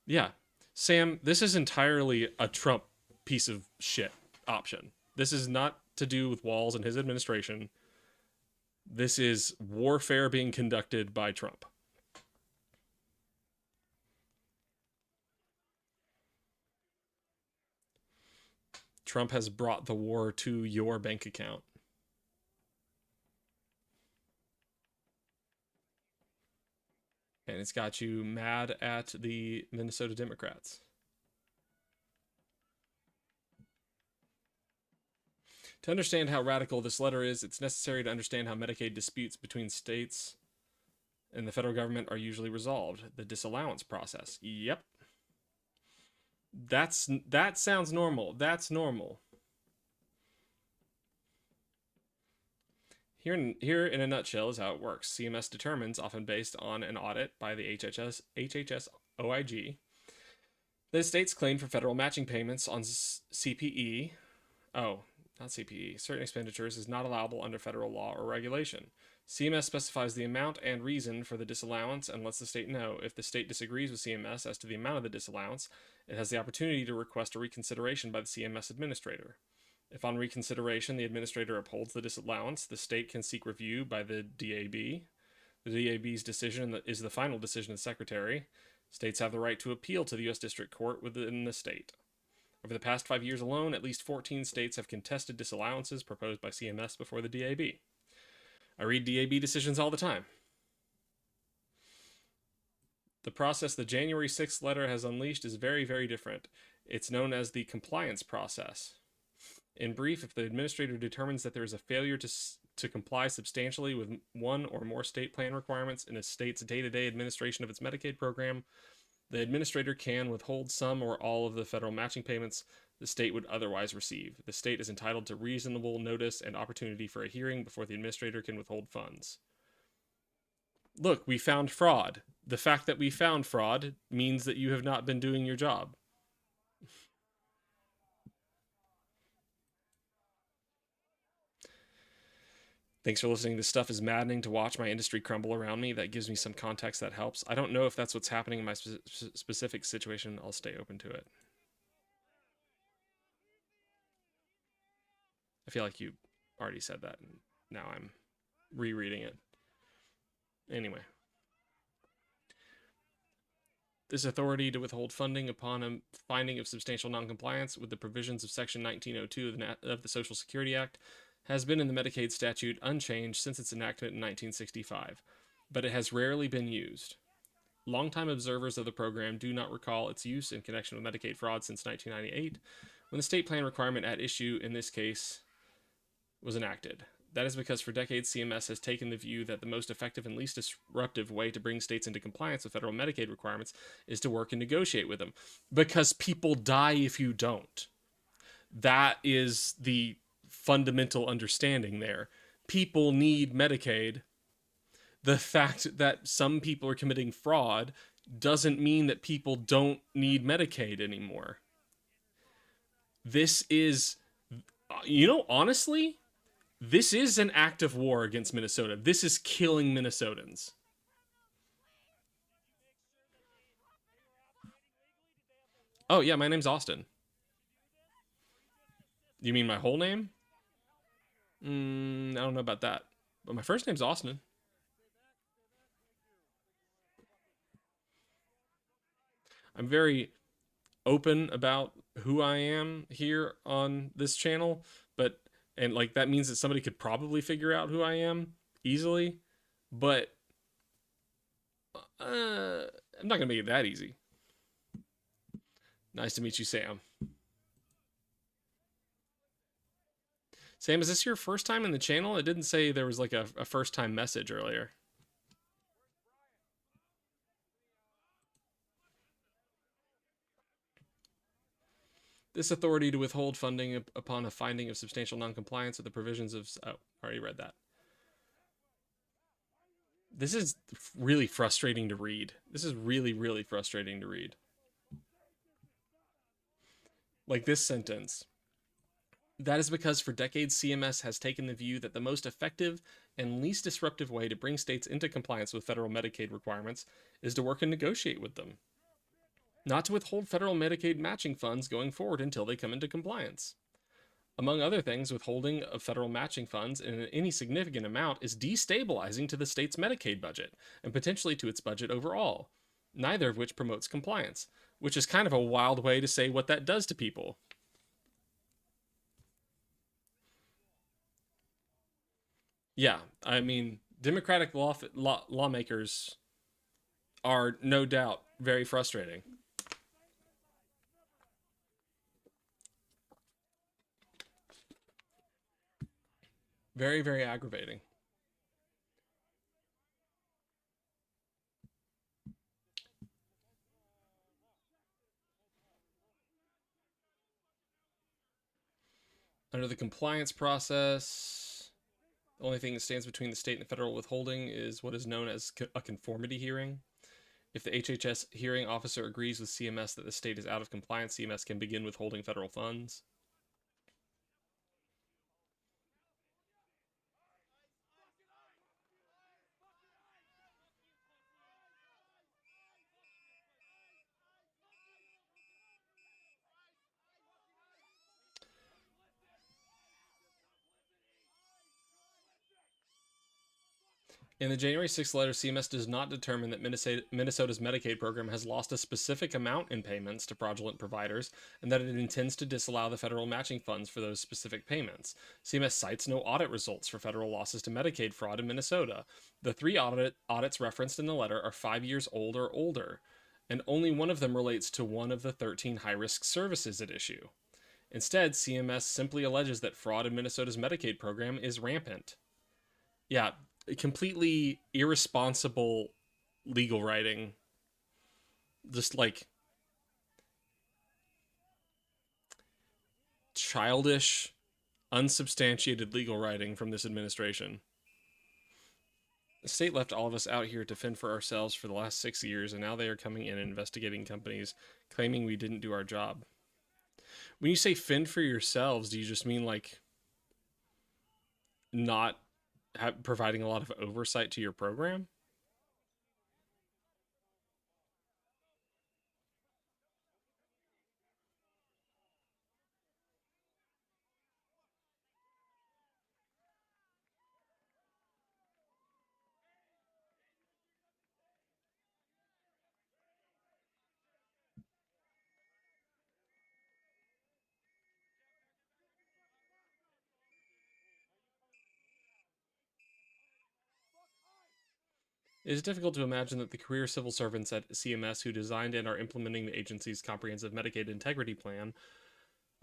Yeah, Sam, this is entirely a Trump piece of shit option. This is not to do with Walz and his administration. This is warfare being conducted by Trump. Trump has brought the war to your bank account. And it's got you mad at the Minnesota Democrats. To understand how radical this letter is, it's necessary to understand how Medicaid disputes between states and the federal government are usually resolved. The disallowance process. Yep. That sounds normal. That's normal. Here in a nutshell is how it works. CMS determines, often based on an audit by the HHS OIG, that a state's claim for federal matching payments on CPE, not CPE, certain expenditures is not allowable under federal law or regulation. CMS specifies the amount and reason for the disallowance and lets the state know. If the state disagrees with CMS as to the amount of the disallowance, it has the opportunity to request a reconsideration by the CMS administrator. If on reconsideration the administrator upholds the disallowance, the state can seek review by the DAB. The DAB's decision is the final decision of the secretary. States have the right to appeal to the U.S. District Court within the state. Over the past 5 years alone, at least 14 states have contested disallowances proposed by CMS before the DAB. I read DAB decisions all the time. The process the January 6th letter has unleashed is very, very different. It's known as the compliance process. In brief, if the administrator determines that there is a failure to comply substantially with one or more state plan requirements in a state's day-to-day administration of its Medicaid program, the administrator can withhold some or all of the federal matching payments the state would otherwise receive. The state is entitled to reasonable notice and opportunity for a hearing before the administrator can withhold funds. Look, we found fraud. The fact that we found fraud means that you have not been doing your job. Thanks for listening. This stuff is maddening to watch my industry crumble around me. That gives me some context that helps. I don't know if that's what's happening in my specific situation. I'll stay open to it. I feel like you already said that, and now I'm rereading it. Anyway. This authority to withhold funding upon a finding of substantial noncompliance with the provisions of Section 1902 of the Social Security Act has been in the Medicaid statute unchanged since its enactment in 1965, but it has rarely been used. Longtime observers of the program do not recall its use in connection with Medicaid fraud since 1998, when the state plan requirement at issue in this case was enacted. That is because for decades, CMS has taken the view that the most effective and least disruptive way to bring states into compliance with federal Medicaid requirements is to work and negotiate with them. Because people die if you don't. That is the fundamental understanding there. People need Medicaid. The fact that some people are committing fraud doesn't mean that people don't need Medicaid anymore. This is, honestly, this is an act of war against Minnesota. This is killing Minnesotans. Oh, yeah, my name's Austin. You mean my whole name? I don't know about that. But my first name's Austin. I'm very open about who I am here on this channel, and like that means that somebody could probably figure out who I am easily, but I'm not gonna make it that easy. Nice to meet you, Sam. Sam, is this your first time in the channel? It didn't say there was like a first time message earlier. This authority to withhold funding upon a finding of substantial noncompliance with the provisions of... Oh, I already read that. This is really frustrating to read. This is really, really frustrating to read. Like this sentence. That is because for decades, CMS has taken the view that the most effective and least disruptive way to bring states into compliance with federal Medicaid requirements is to work and negotiate with them, not to withhold federal Medicaid matching funds going forward until they come into compliance. Among other things, withholding of federal matching funds in any significant amount is destabilizing to the state's Medicaid budget and potentially to its budget overall, neither of which promotes compliance, which is kind of a wild way to say what that does to people. Yeah, I mean, Democratic lawmakers are no doubt very frustrating. Very, very aggravating. Under the compliance process, the only thing that stands between the state and the federal withholding is what is known as a conformity hearing. If the HHS hearing officer agrees with CMS that the state is out of compliance, CMS can begin withholding federal funds. In the January 6th letter, CMS does not determine that Minnesota's Medicaid program has lost a specific amount in payments to fraudulent providers and that it intends to disallow the federal matching funds for those specific payments. CMS cites no audit results for federal losses to Medicaid fraud in Minnesota. The three audits referenced in the letter are 5 years old or older, and only one of them relates to one of the 13 high-risk services at issue. Instead, CMS simply alleges that fraud in Minnesota's Medicaid program is rampant. Yeah, completely irresponsible legal writing. Just like childish, unsubstantiated legal writing from this administration. The state left all of us out here to fend for ourselves for the last 6 years, and now they are coming in and investigating companies, claiming we didn't do our job. When you say fend for yourselves, do you just mean like not providing a lot of oversight to your program? It is difficult to imagine that the career civil servants at CMS who designed and are implementing the agency's comprehensive Medicaid integrity plan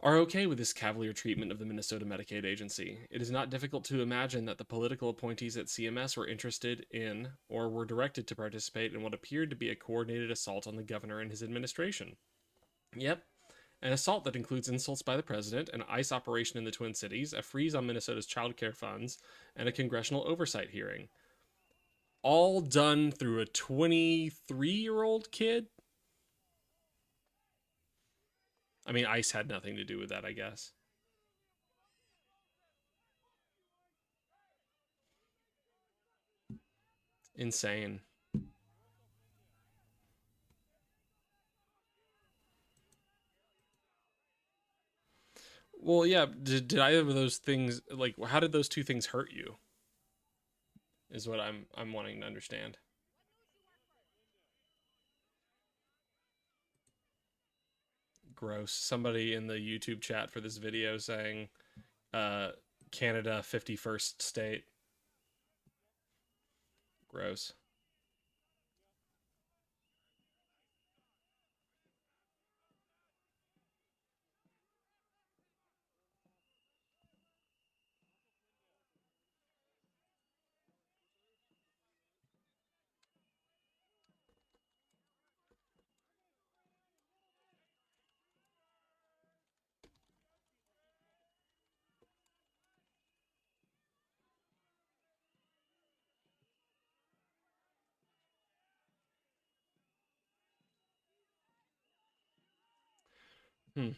are okay with this cavalier treatment of the Minnesota Medicaid agency. It is not difficult to imagine that the political appointees at CMS were interested in or were directed to participate in what appeared to be a coordinated assault on the governor and his administration. Yep, an assault that includes insults by the president, an ICE operation in the Twin Cities, a freeze on Minnesota's child care funds, and a congressional oversight hearing. All done through a 23-year-old kid? I mean, ICE had nothing to do with that, I guess. Insane. Well, yeah. Did either of those things like how did those two things hurt you? Is what I'm wanting to understand. Gross. Somebody in the YouTube chat for this video saying, uh, Canada 51st state. Gross. Hmm.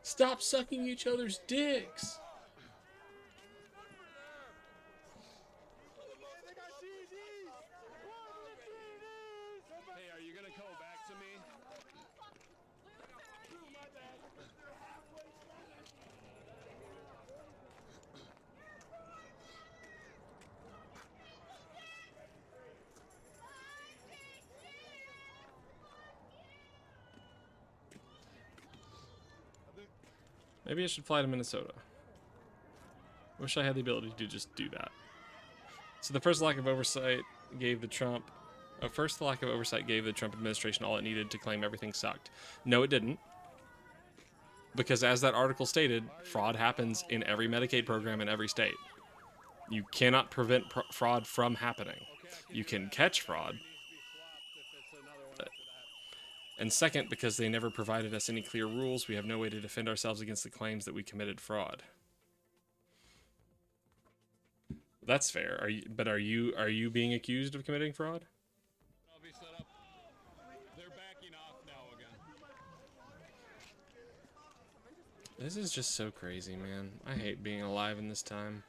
Stop sucking each other's dicks. Hey, are you gonna come back to me? Maybe I should fly to Minnesota. Wish I had the ability to just do that. So the first lack of oversight gave the Trump administration all it needed to claim everything sucked. No, it didn't. Because as that article stated, fraud happens in every Medicaid program in every state. You cannot prevent fraud from happening. You can catch fraud. And second, because they never provided us any clear rules, we have no way to defend ourselves against the claims that we committed fraud. That's fair. Are you being accused of committing fraud? I'll be set up. They're backing off now again. This is just so crazy, man. I hate being alive in this time.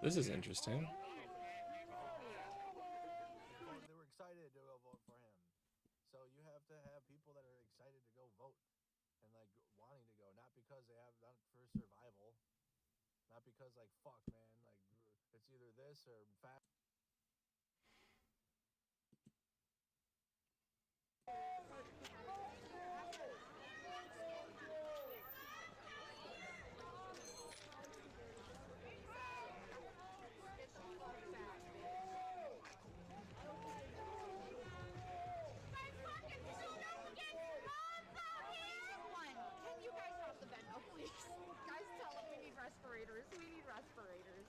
This is interesting. They were excited to go vote for him. So you have to have people that are excited to go vote and like wanting to go, not because they have not for survival, not because like fuck man, like it's either this or fat. Can you guys stop the Venmo, please? Guys, tell them we need respirators. We need respirators.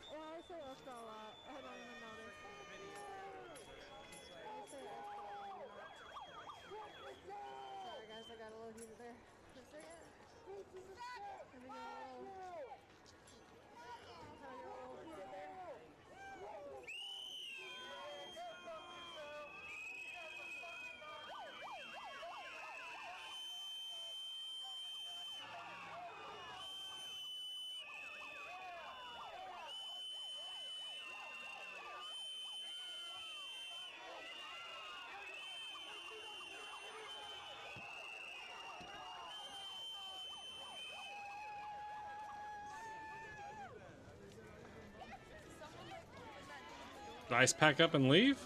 Yeah, I say Oscar a lot. I don't even notice. I say Oscar a lot. Sorry guys, I got a little heated there. For a second. Let me get a little... Kind of get a little heated there. Nice, pack up and leave?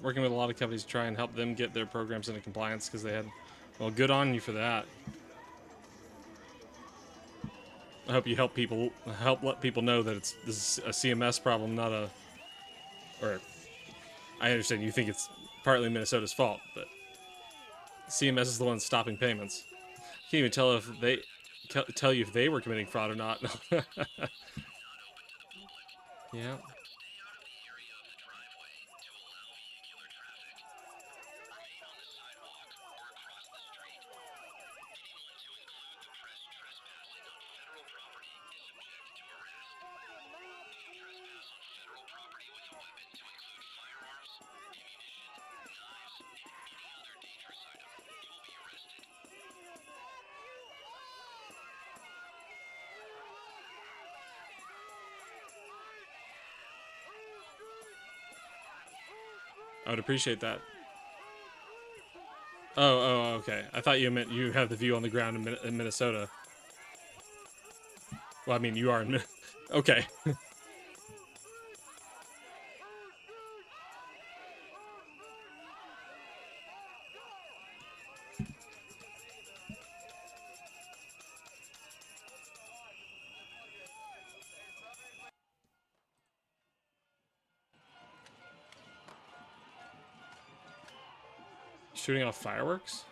Working with a lot of companies to try and help them get their programs into compliance because they had... Well, good on you for that. I hope you help let people know that this is a CMS problem, not a... Or, I understand you think it's partly Minnesota's fault, but CMS is the one stopping payments. Can't even tell if they... Tell you if they were committing fraud or not. Yeah. I would appreciate that. Oh, okay. I thought you meant you have the view on the ground in Minnesota. Well, I mean, you are in... Okay. Shooting off fireworks?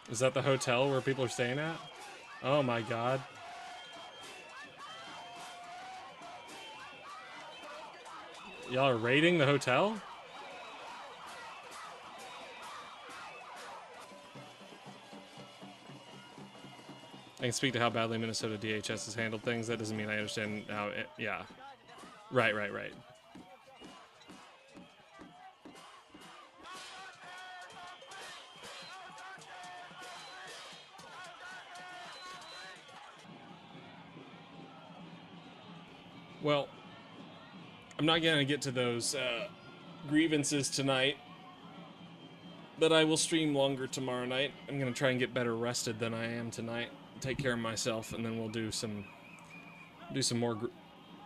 Is that the hotel where people are staying at? Oh my god. Y'all are raiding the hotel? I can speak to how badly Minnesota DHS has handled things. That doesn't mean I understand how it... Yeah. Right. Well, I'm not going to get to those grievances tonight, but I will stream longer tomorrow night. I'm going to try and get better rested than I am tonight. Take care of myself, and then we'll do some more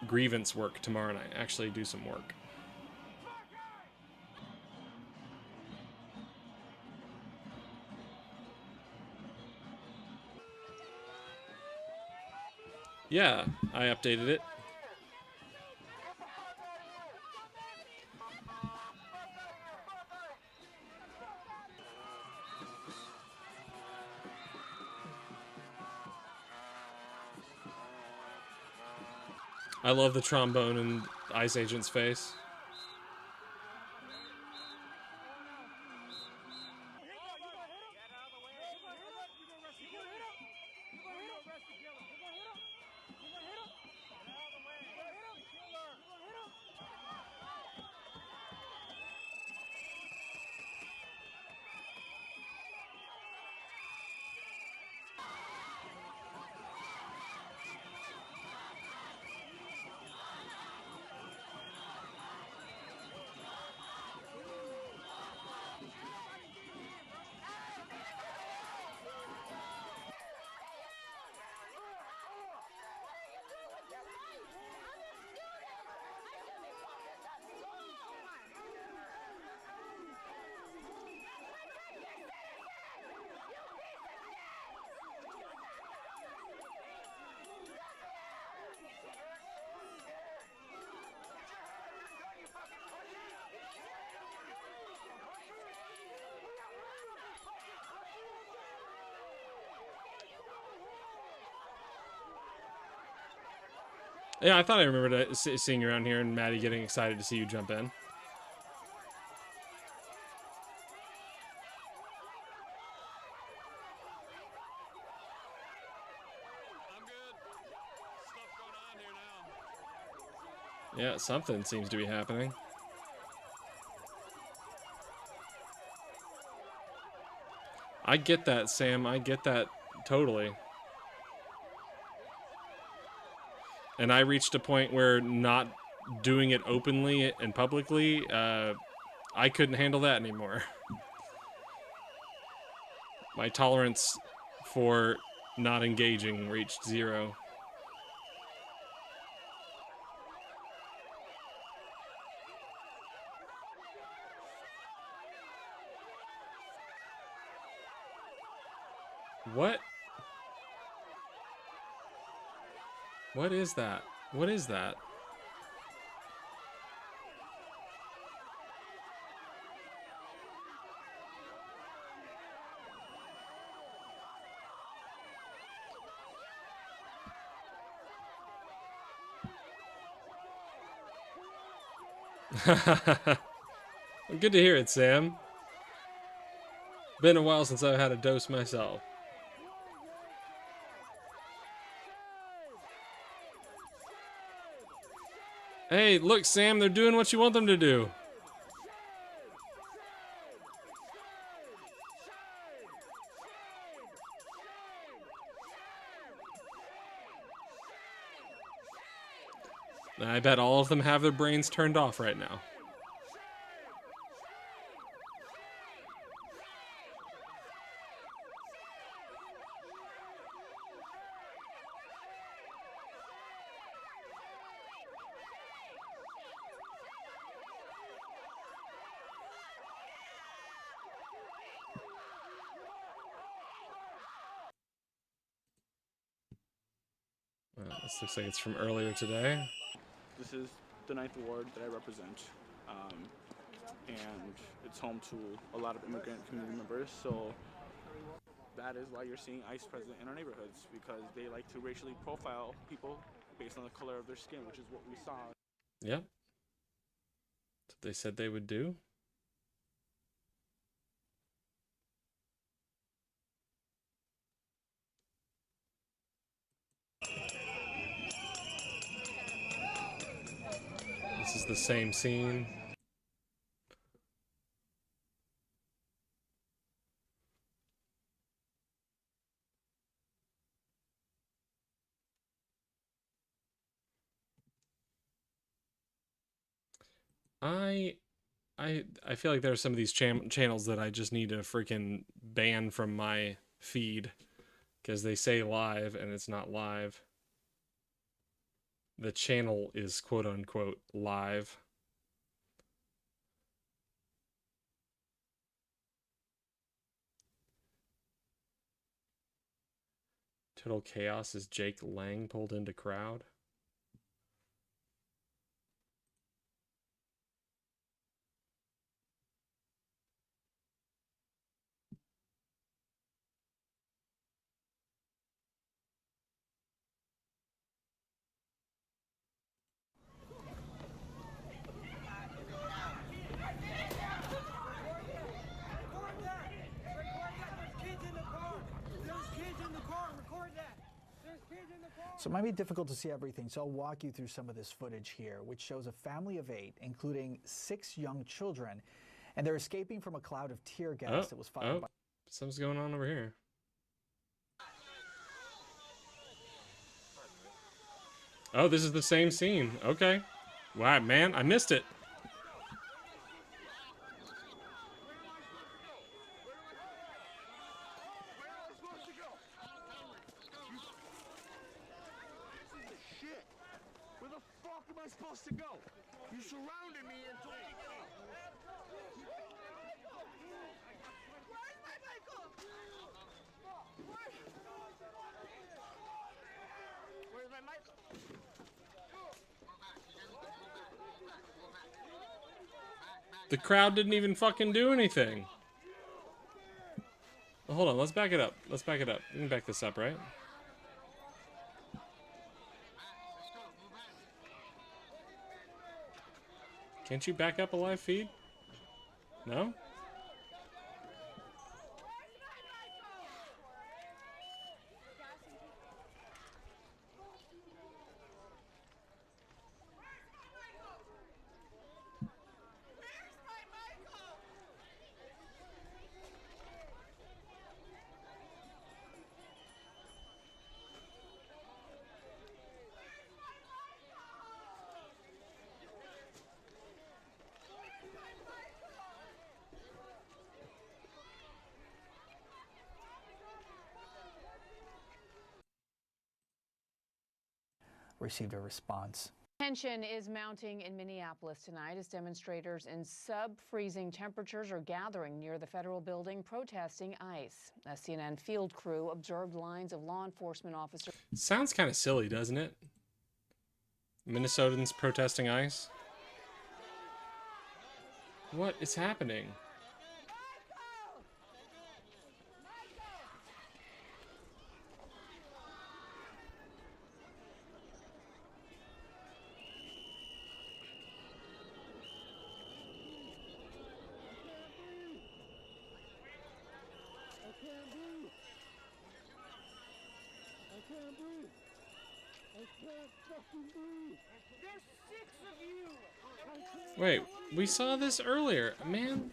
grievance work tomorrow night. Actually do some work. Yeah, I updated it. I love the trombone in Ice Agent's face. Yeah, I thought I remembered seeing you around here and Maddie getting excited to see you jump in. I'm good. Stuff going on here now. Yeah, something seems to be happening. I get that, Sam. I get that totally. And I reached a point where not doing it openly and publicly, I couldn't handle that anymore. My tolerance for not engaging reached 0. What? What is that? What is that? Good to hear it, Sam. Been a while since I've had a dose myself. Hey, look, Sam, they're doing what you want them to do. I bet all of them have their brains turned off right now. This looks like it's from earlier today. This is the 9th ward that I represent, and it's home to a lot of immigrant community members, so that is why you're seeing ICE present in our neighborhoods, because they like to racially profile people based on the color of their skin, which is what we saw. Yep. That's what they said they would do. This is the same scene. I feel like there are some of these channels that I just need to freaking ban from my feed because they say live and it's not live. The channel is quote unquote live. Total Chaos is Jake Lang pulled into crowd. So it might be difficult to see everything, so I'll walk you through some of this footage here, which shows a family of 8, including 6 young children, and they're escaping from a cloud of tear gas that was fired by... Something's going on over here. Oh, this is the same scene. Okay. Wow, man, I missed it. Where the fuck am I supposed to go? You surrounded me and told me to go. Where's my Michael? Where's my Michael? The crowd didn't even fucking do anything. Well, hold on, let's back it up. Let's back it up. We can back this up, right? Can't you back up a live feed? No? received a response. Tension is mounting in Minneapolis tonight as demonstrators in sub-freezing temperatures are gathering near the federal building protesting ICE. A CNN field crew observed lines of law enforcement officers. Sounds kind of silly, doesn't it? Minnesotans protesting ICE? What is happening? Wait, we saw this earlier, man.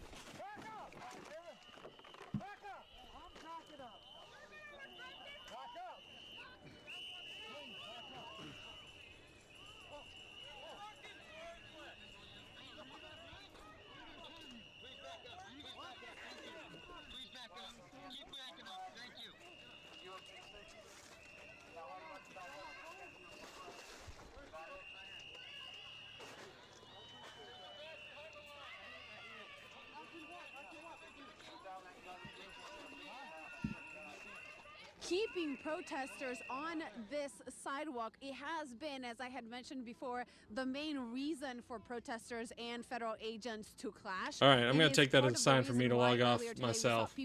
Keeping protesters on this sidewalk, it has been, as I had mentioned before, the main reason for protesters and federal agents to clash. All right, I'm going to take that as a sign for me to log off myself.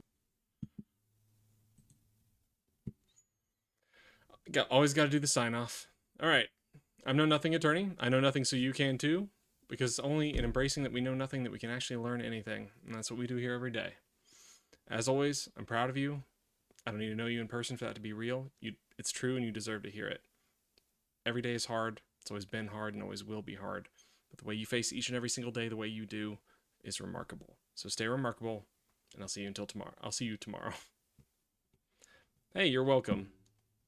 Always got to do the sign off. All right, I'm Know Nothing Attorney. I know nothing, so you can too, because it's only in embracing that we know nothing that we can actually learn anything, and that's what we do here every day. As always, I'm proud of you. I don't need to know you in person for that to be real. It's true and you deserve to hear it. Every day is hard. It's always been hard and always will be hard. But the way you face each and every single day the way you do is remarkable. So stay remarkable, and I'll see you until tomorrow. I'll see you tomorrow. Hey, you're welcome.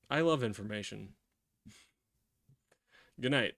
I love information. Good night.